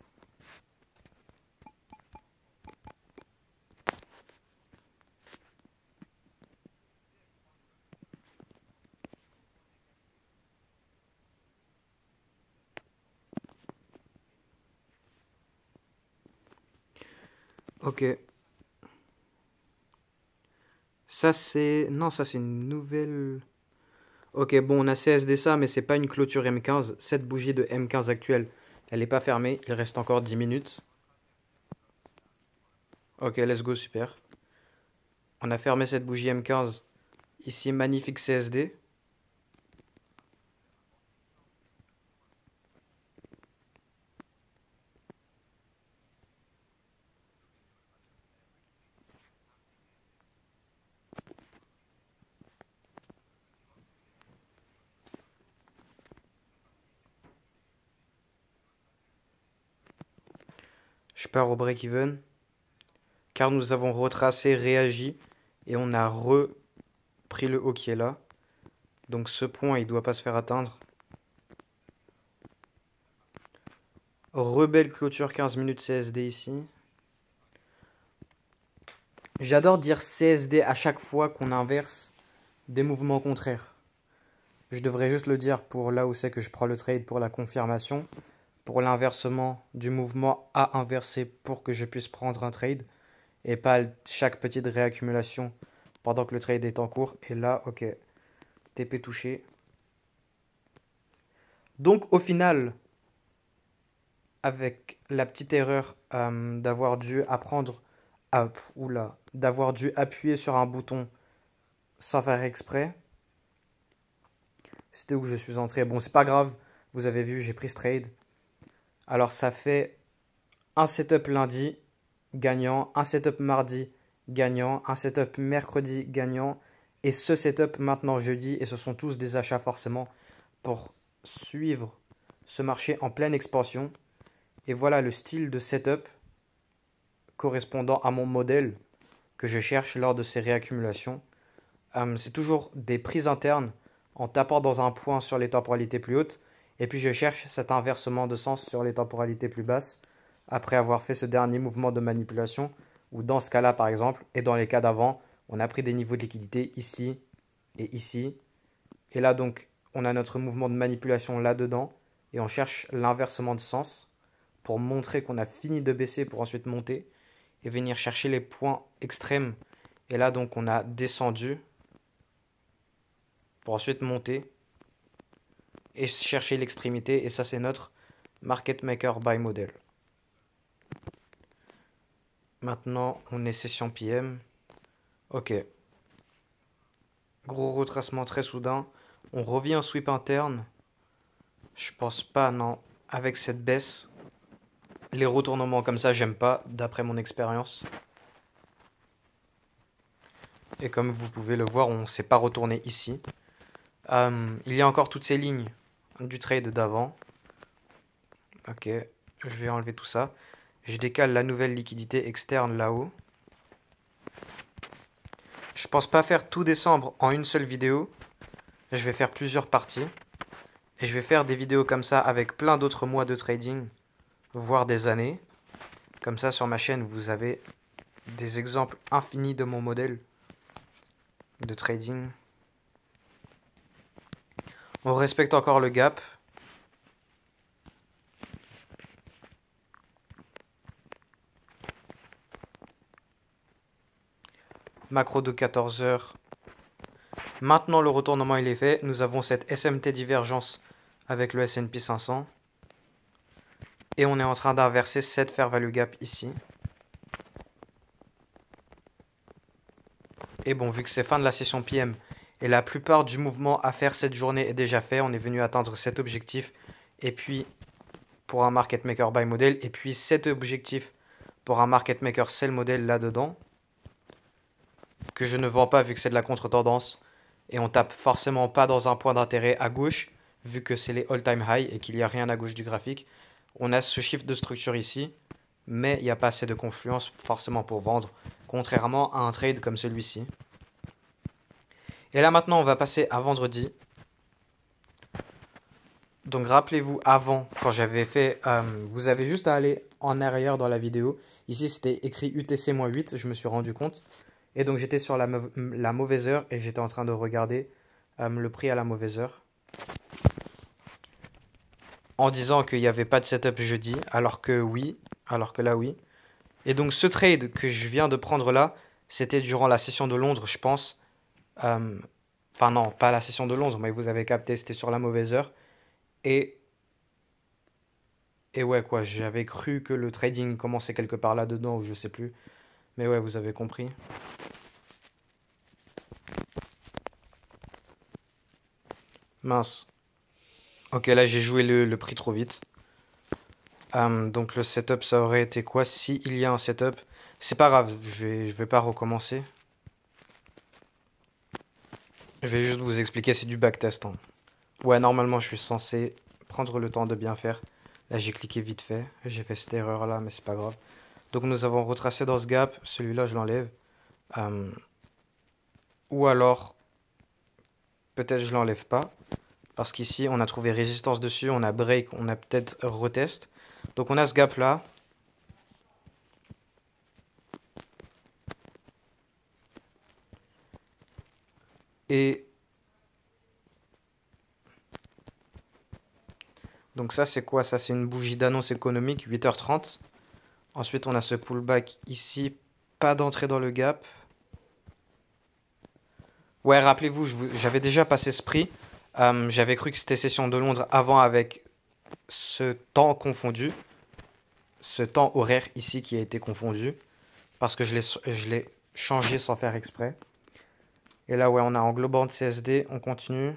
Ok. Ça c'est... Non, ça c'est une nouvelle... Ok, bon, on a CSD ça, mais c'est pas une clôture M15. Cette bougie de M15 actuelle, elle n'est pas fermée. Il reste encore 10 minutes. Ok, let's go, super. On a fermé cette bougie M15. Ici, magnifique CSD. Je pars au break-even. Car nous avons retracé, réagi. Et on a repris le haut qui est là. Donc ce point, il ne doit pas se faire atteindre. Rebelle clôture 15 minutes CSD ici. J'adore dire CSD à chaque fois qu'on inverse des mouvements contraires. Je devrais juste le dire pour là où c'est que je prends le trade pour la confirmation. Pour l'inversement du mouvement à inverser pour que je puisse prendre un trade. Et pas chaque petite réaccumulation pendant que le trade est en cours. Et là, ok. TP touché. Donc au final, avec la petite erreur d'avoir dû apprendre d'avoir dû appuyer sur un bouton sans faire exprès. C'était où je suis entré. Bon, c'est pas grave. Vous avez vu, j'ai pris ce trade. Alors ça fait un setup lundi gagnant, un setup mardi gagnant, un setup mercredi gagnant et ce setup maintenant jeudi. Et ce sont tous des achats forcément pour suivre ce marché en pleine expansion. Et voilà le style de setup correspondant à mon modèle que je cherche lors de ces réaccumulations. C'est toujours des prises internes en tapant dans un point sur les temporalités plus hautes. Et puis je cherche cet inversement de sens sur les temporalités plus basses après avoir fait ce dernier mouvement de manipulation où dans ce cas-là par exemple et dans les cas d'avant on a pris des niveaux de liquidité ici et ici. Et là donc on a notre mouvement de manipulation là-dedans et on cherche l'inversement de sens pour montrer qu'on a fini de baisser pour ensuite monter et venir chercher les points extrêmes. Et là donc on a descendu pour ensuite monter et chercher l'extrémité. Et ça c'est notre market maker buy model. Maintenant on est session PM. Ok. Gros retracement très soudain. On revient en sweep interne. Je pense pas, non. Avec cette baisse, les retournements comme ça, j'aime pas, d'après mon expérience. Et comme vous pouvez le voir, on ne s'est pas retourné ici. Il y a encore toutes ces lignes du trade d'avant. Ok, je vais enlever tout ça. Je décale la nouvelle liquidité externe là-haut. Je pense pas faire tout décembre en une seule vidéo. Je vais faire plusieurs parties. Et je vais faire des vidéos comme ça avec plein d'autres mois de trading, voire des années. Comme ça, sur ma chaîne, vous avez des exemples infinis de mon modèle de trading. On respecte encore le gap. Macro de 14 heures. Maintenant, le retournement il est fait. Nous avons cette SMT divergence avec le S&P 500. Et on est en train d'inverser cette fair value gap ici. Et bon, vu que c'est fin de la session PM et la plupart du mouvement à faire cette journée est déjà fait, on est venu atteindre cet objectif. Et puis, pour un market maker buy model. Et puis, cet objectif pour un market maker sell model là-dedans. Que je ne vends pas vu que c'est de la contre-tendance. Et on tape forcément pas dans un point d'intérêt à gauche, vu que c'est les all-time high et qu'il n'y a rien à gauche du graphique. On a ce shift de structure ici, mais il n'y a pas assez de confluence forcément pour vendre, contrairement à un trade comme celui-ci. Et là maintenant, on va passer à vendredi. Donc rappelez-vous, avant, quand j'avais fait, vous avez juste à aller en arrière dans la vidéo. Ici, c'était écrit UTC-8, je me suis rendu compte. Et donc j'étais sur la mauvaise heure et j'étais en train de regarder le prix à la mauvaise heure. En disant qu'il n'y avait pas de setup jeudi, alors que là oui. Et donc ce trade que je viens de prendre là, c'était durant la session de Londres, je pense. Enfin non, pas la session de Londres, mais vous avez capté, c'était sur la mauvaise heure. Et ouais quoi, j'avais cru que le trading commençait quelque part là-dedans, ou je sais plus. Mais ouais, vous avez compris. Mince. Ok, là j'ai joué le prix trop vite. Donc le setup, ça aurait été quoi si il y a un setup? C'est pas grave, je vais pas recommencer. Je vais juste vous expliquer, c'est du backtest. Hein. Ouais, normalement je suis censé prendre le temps de bien faire. Là j'ai cliqué vite fait, j'ai fait cette erreur là, mais c'est pas grave. Donc nous avons retracé dans ce gap, celui-là je l'enlève. Ou alors, peut-être je l'enlève pas. Parce qu'ici on a trouvé résistance dessus, on a break, on a peut-être retest. Donc on a ce gap là. Et donc ça c'est quoi? Ça c'est une bougie d'annonce économique, 8h30. Ensuite on a ce pullback ici, pas d'entrée dans le gap. Ouais, rappelez-vous, j'avais déjà passé ce prix. J'avais cru que c'était session de Londres avant avec ce temps confondu. Ce temps horaire ici qui a été confondu. Parce que je l'ai changé sans faire exprès. Et là, ouais, on a englobant de CSD. On continue.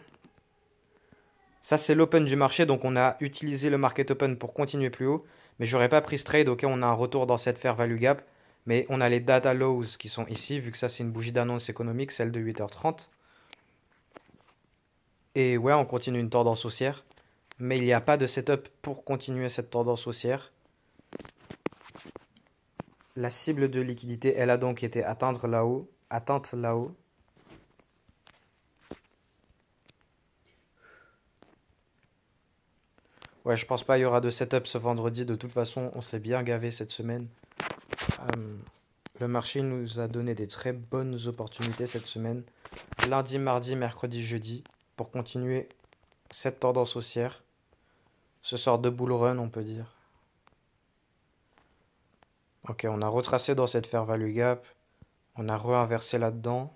Ça, c'est l'open du marché. Donc, on a utilisé le market open pour continuer plus haut. Mais j'aurais pas pris ce trade. Ok, on a un retour dans cette fair value gap. Mais on a les data lows qui sont ici. Vu que ça, c'est une bougie d'annonce économique. Celle de 8h30. Et ouais, on continue une tendance haussière. Mais il n'y a pas de setup pour continuer cette tendance haussière. La cible de liquidité, elle a donc été atteinte là-haut. Ouais, je pense pas qu'il y aura de setup ce vendredi. De toute façon, on s'est bien gavé cette semaine. Le marché nous a donné des très bonnes opportunités cette semaine. Lundi, mardi, mercredi, jeudi. Pour continuer cette tendance haussière. Ce sort de bull run, on peut dire. Ok, on a retracé dans cette fair value gap. On a réinversé là-dedans.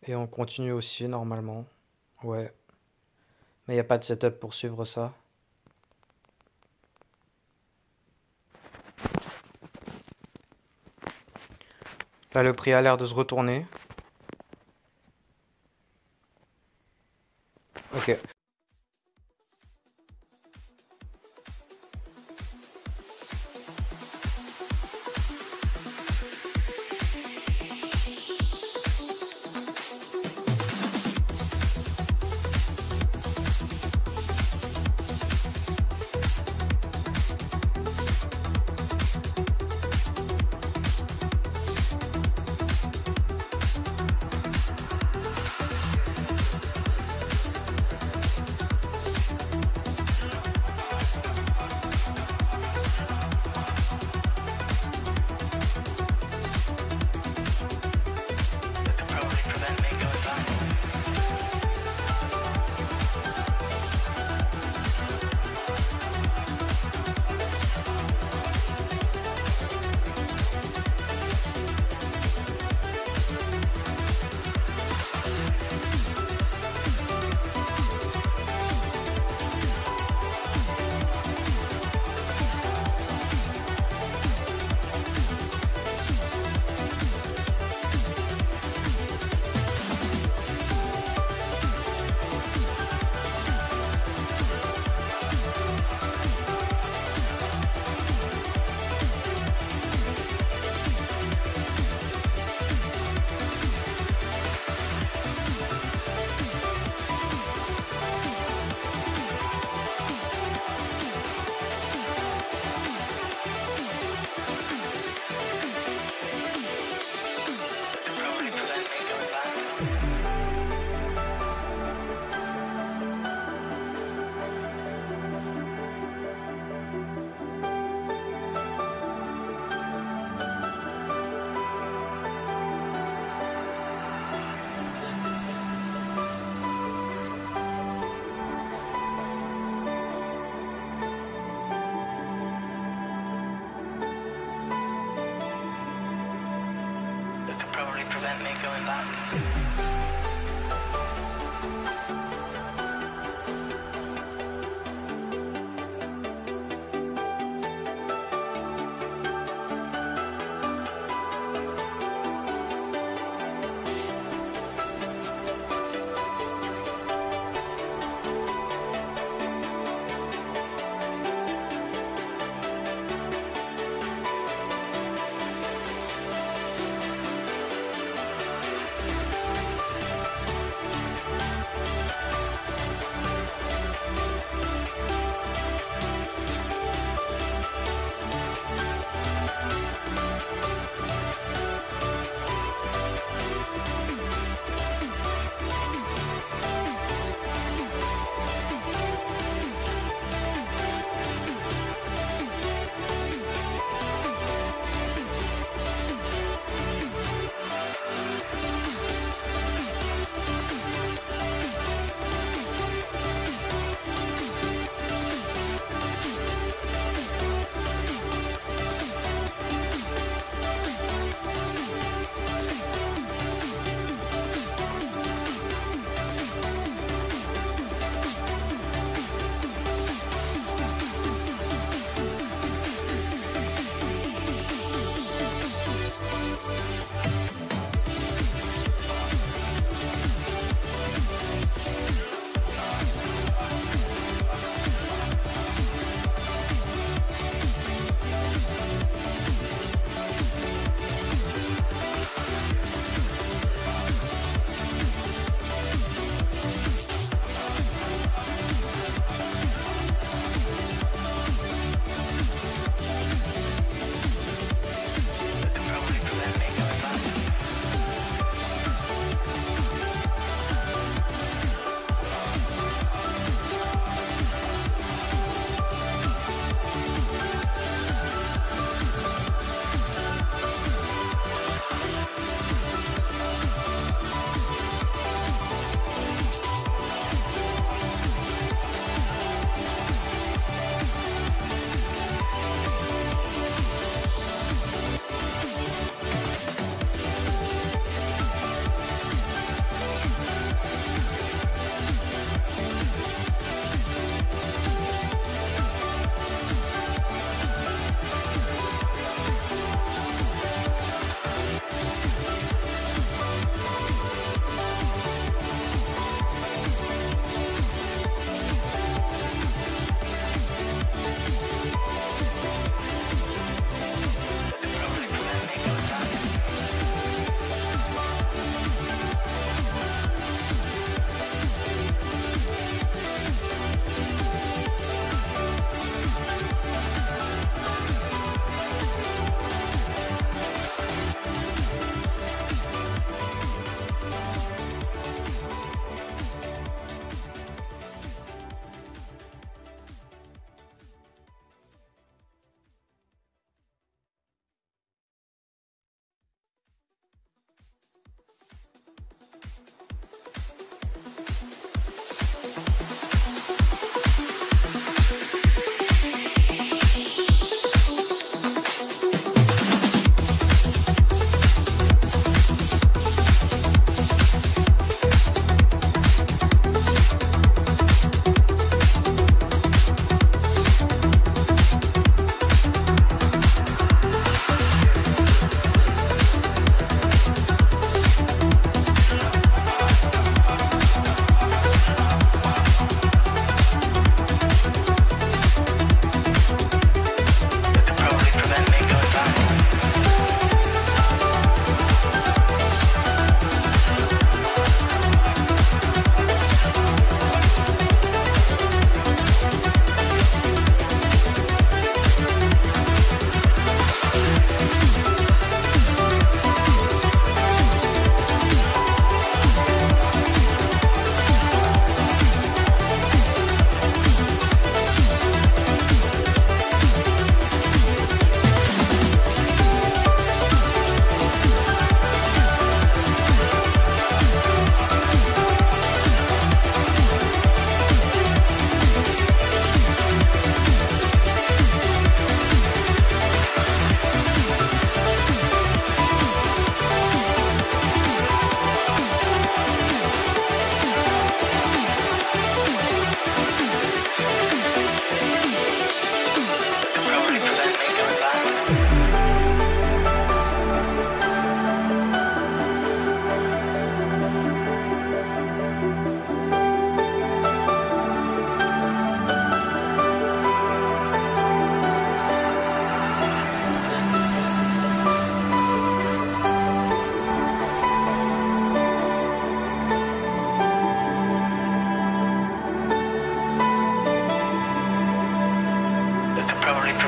Et on continue aussi normalement. Ouais. Mais il n'y a pas de setup pour suivre ça. Là, le prix a l'air de se retourner. Ok. going back.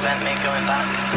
prevent me going back.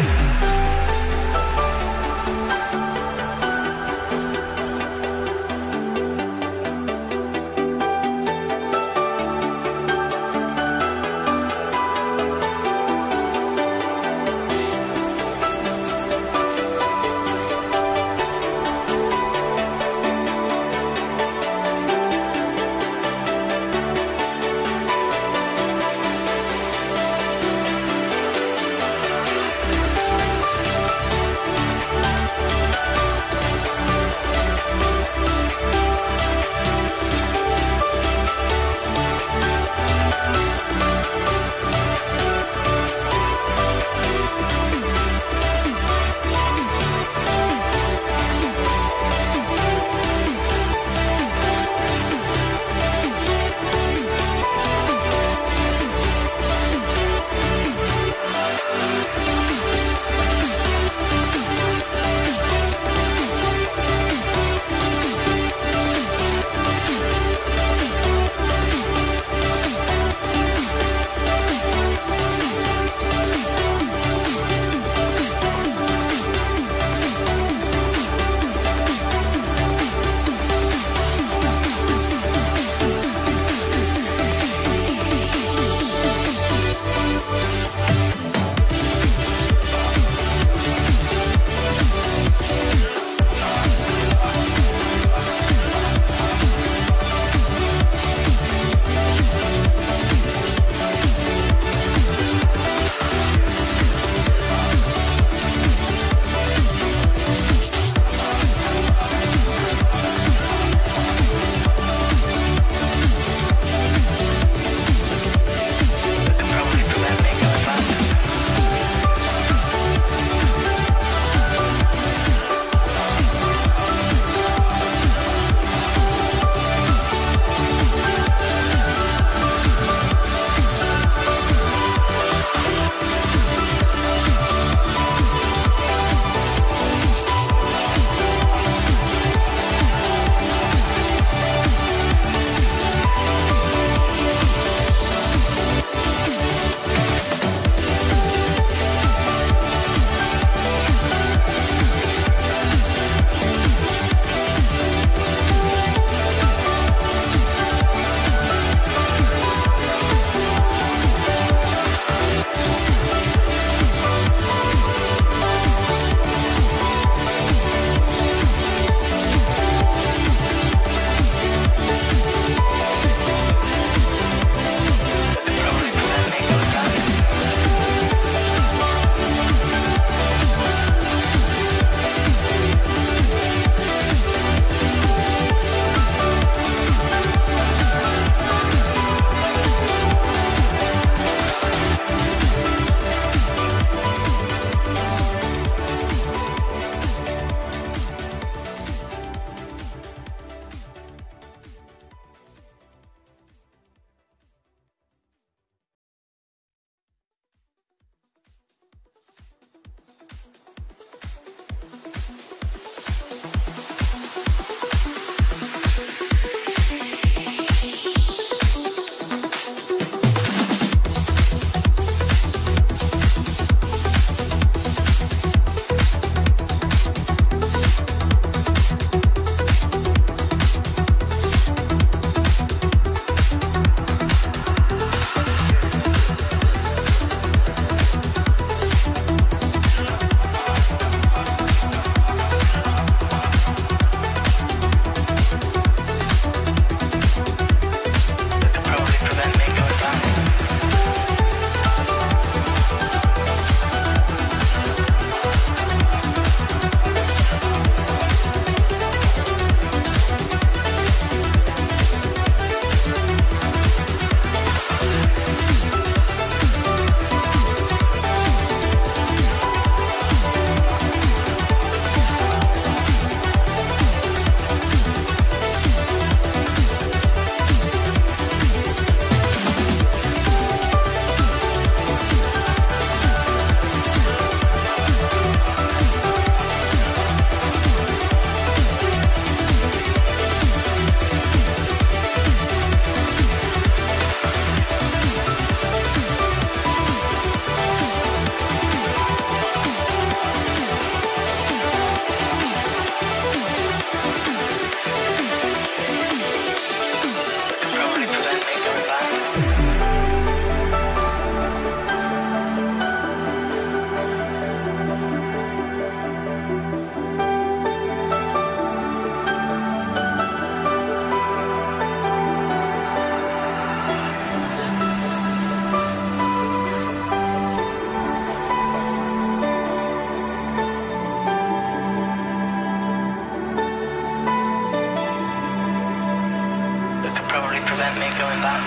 going back.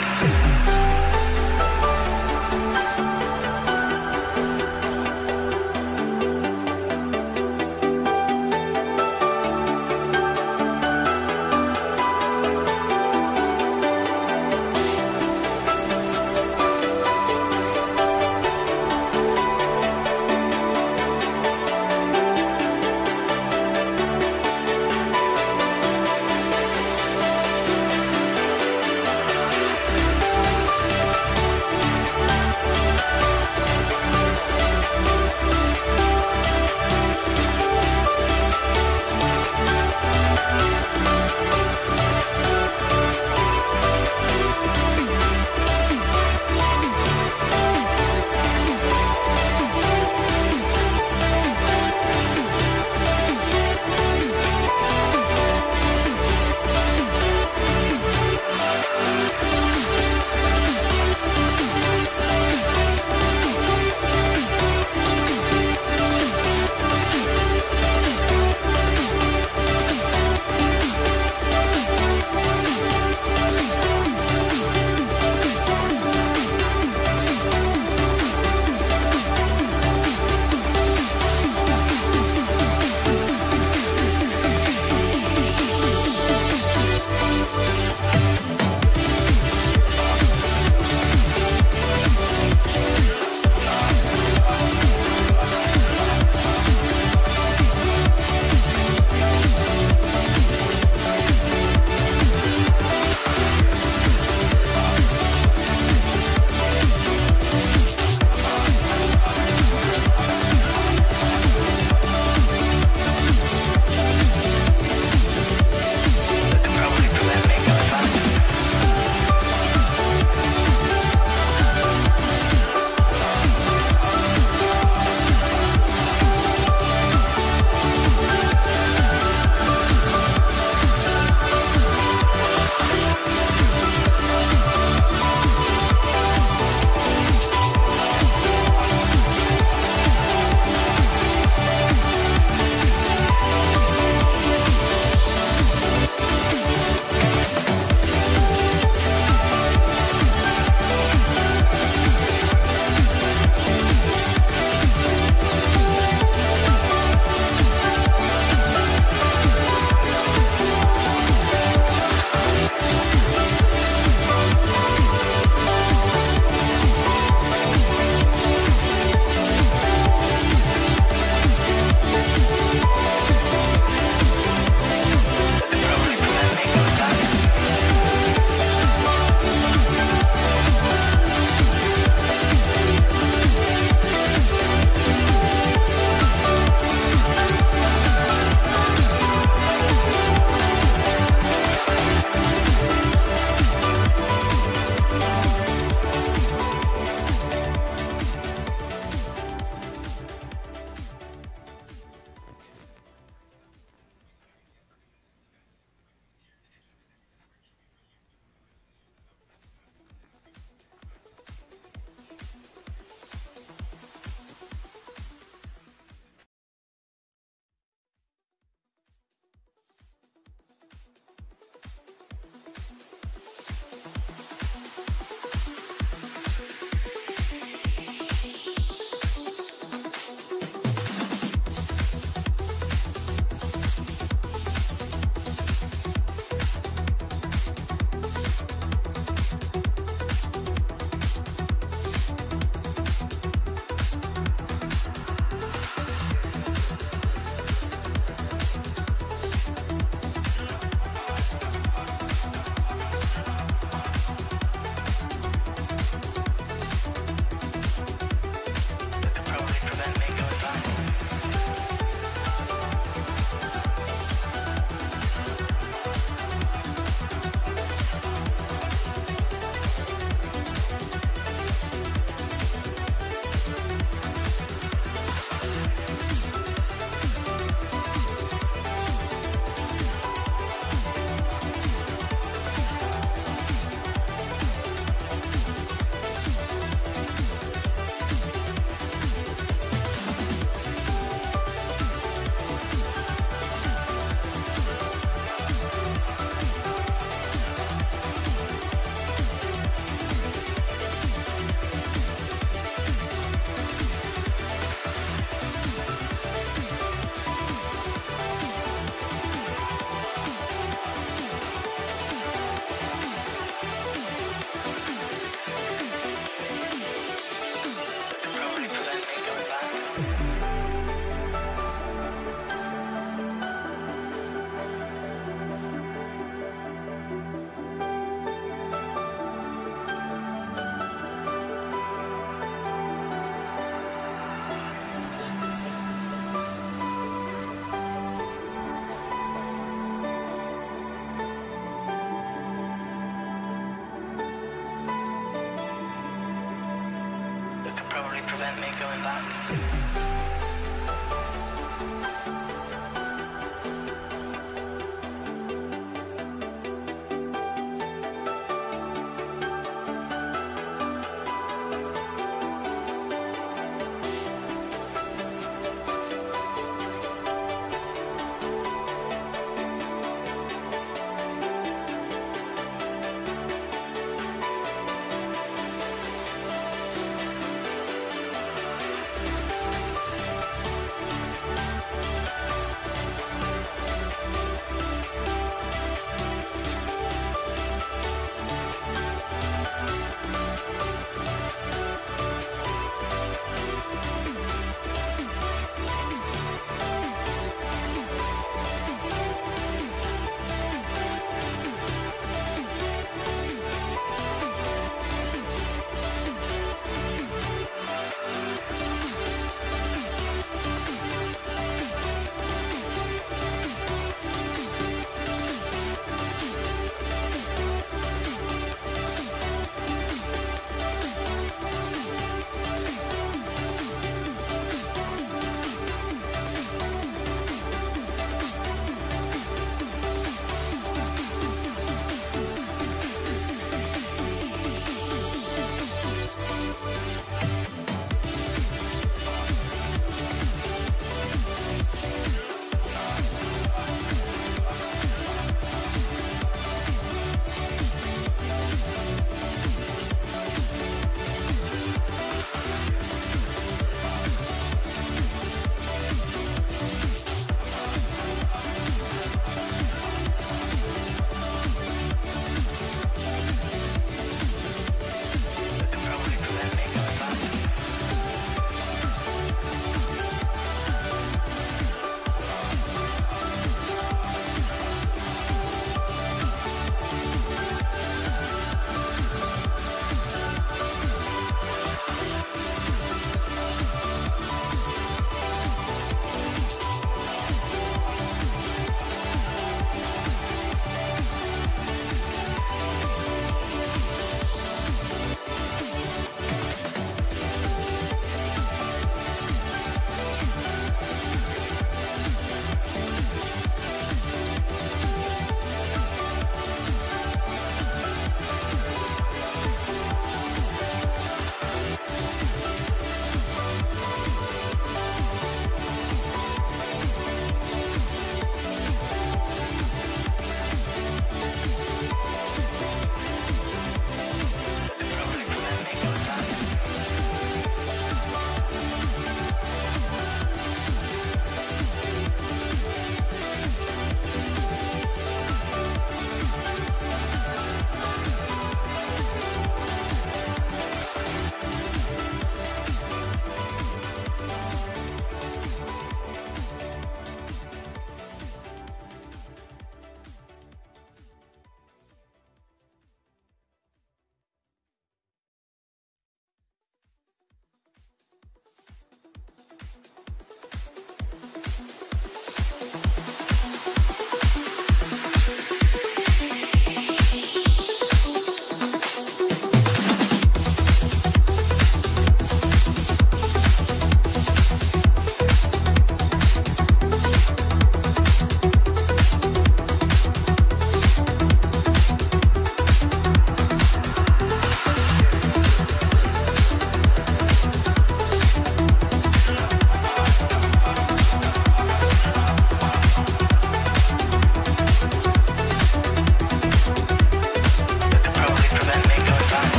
going back.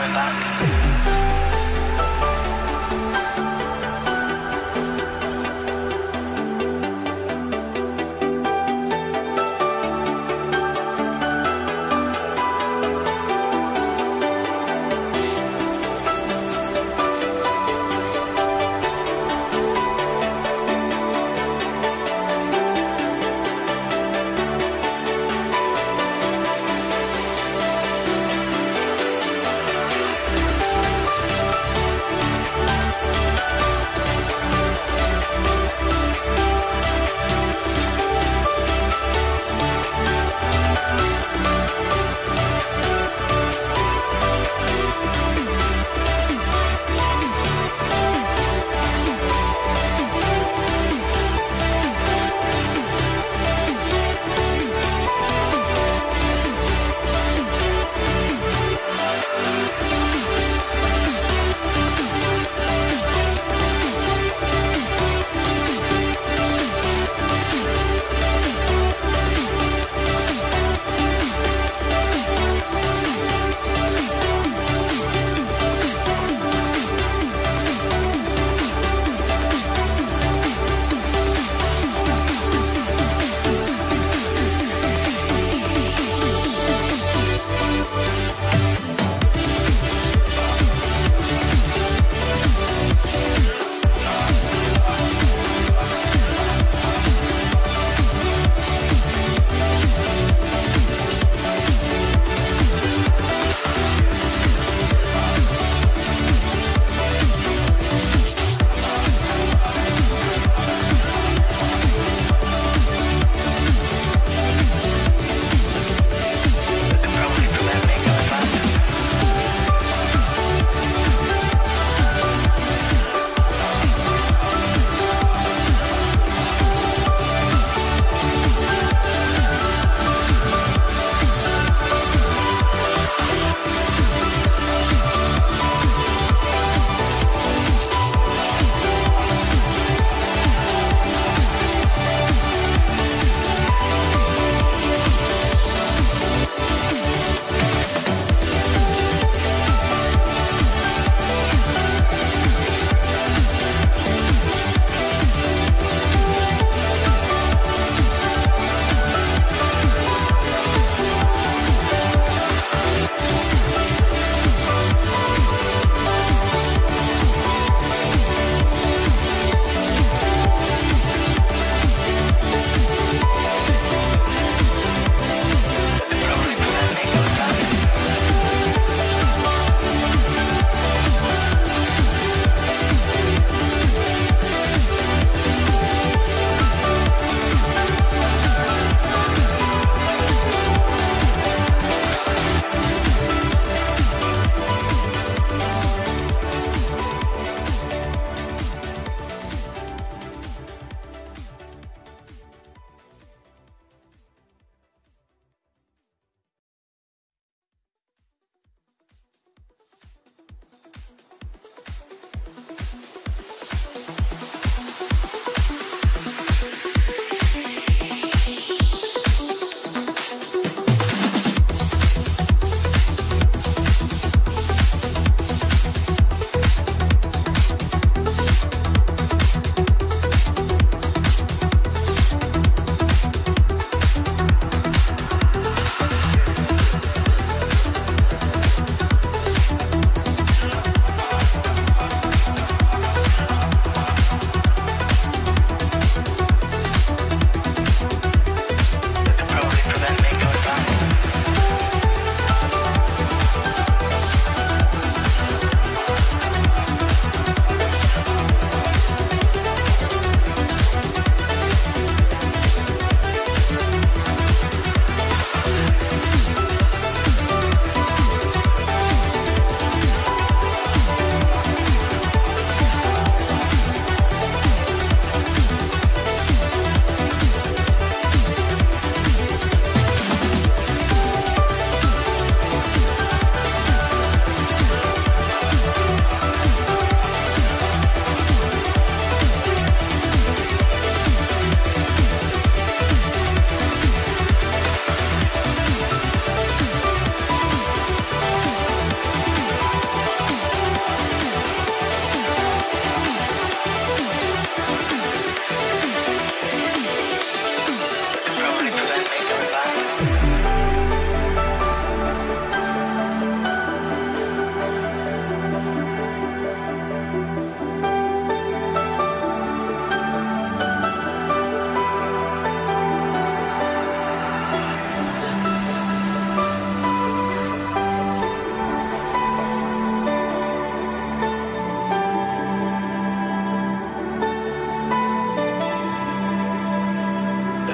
right back.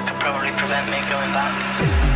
could probably prevent me going back.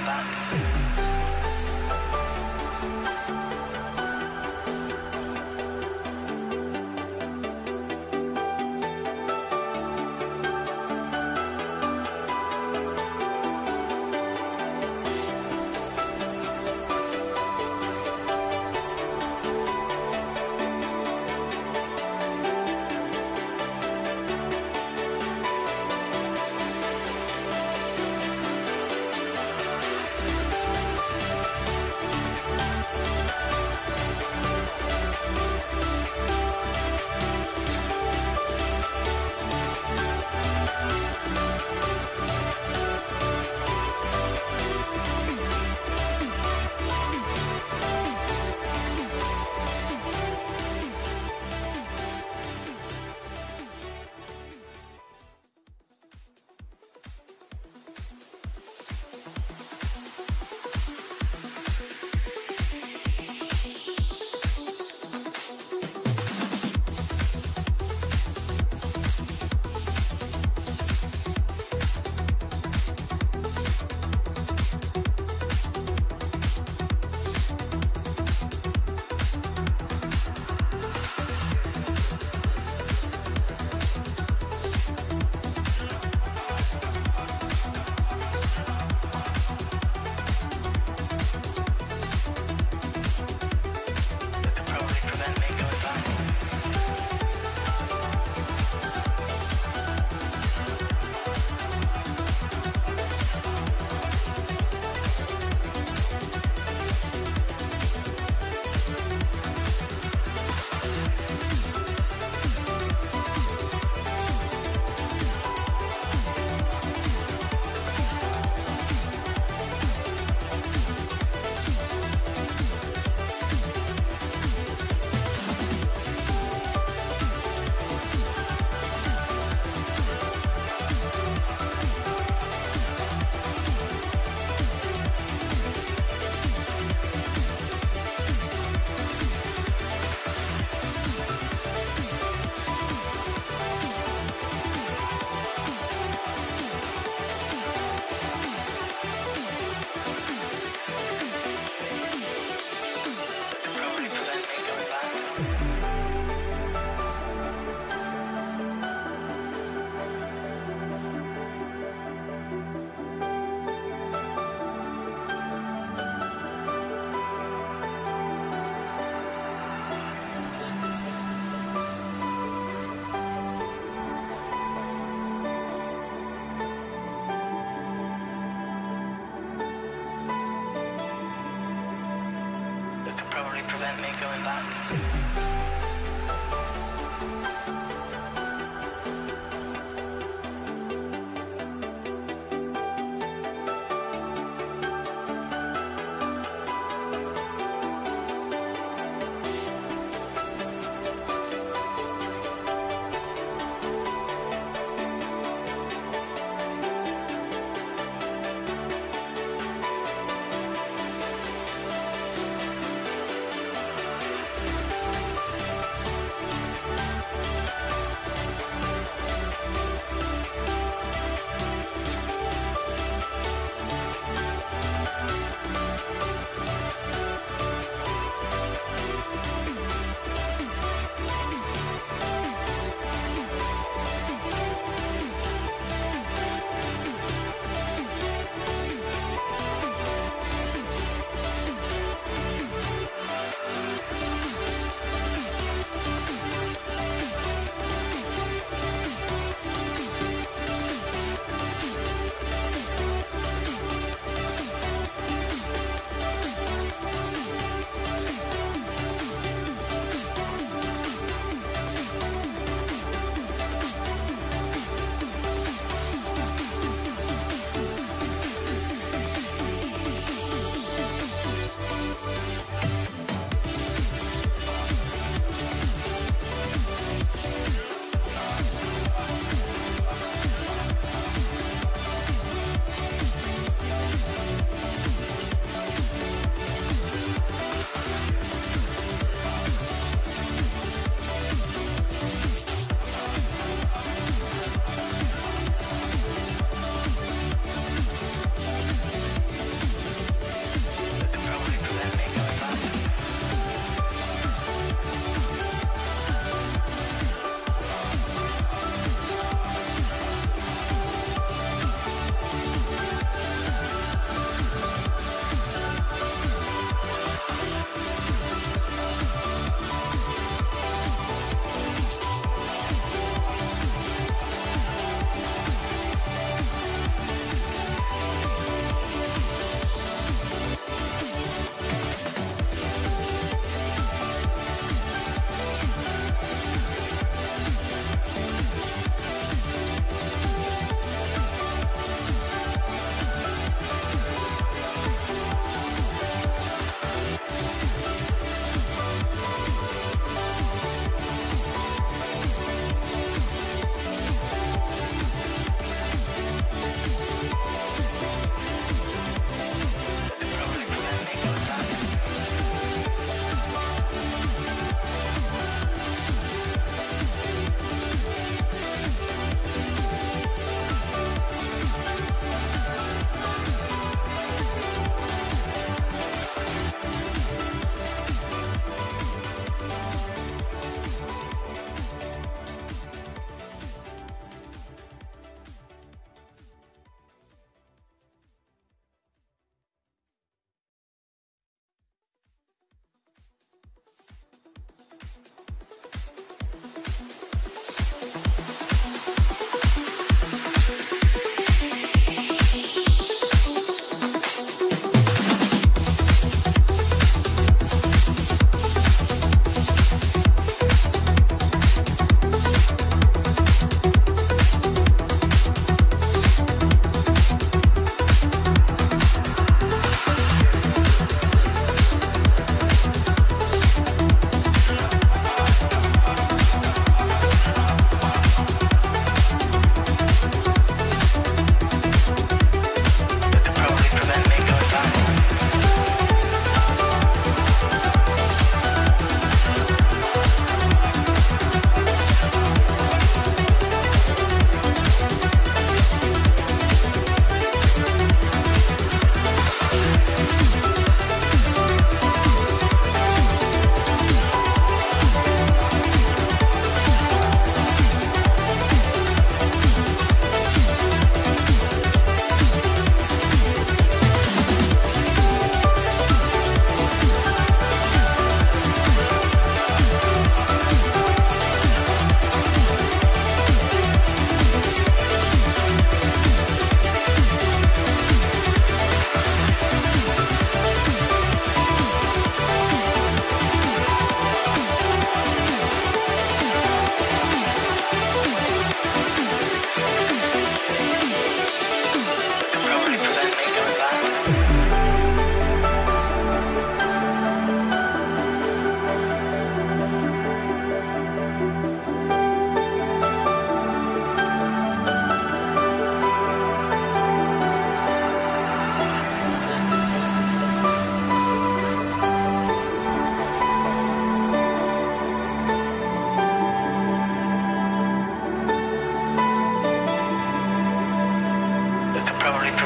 going back. Prevent me going back.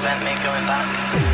prevent me going back.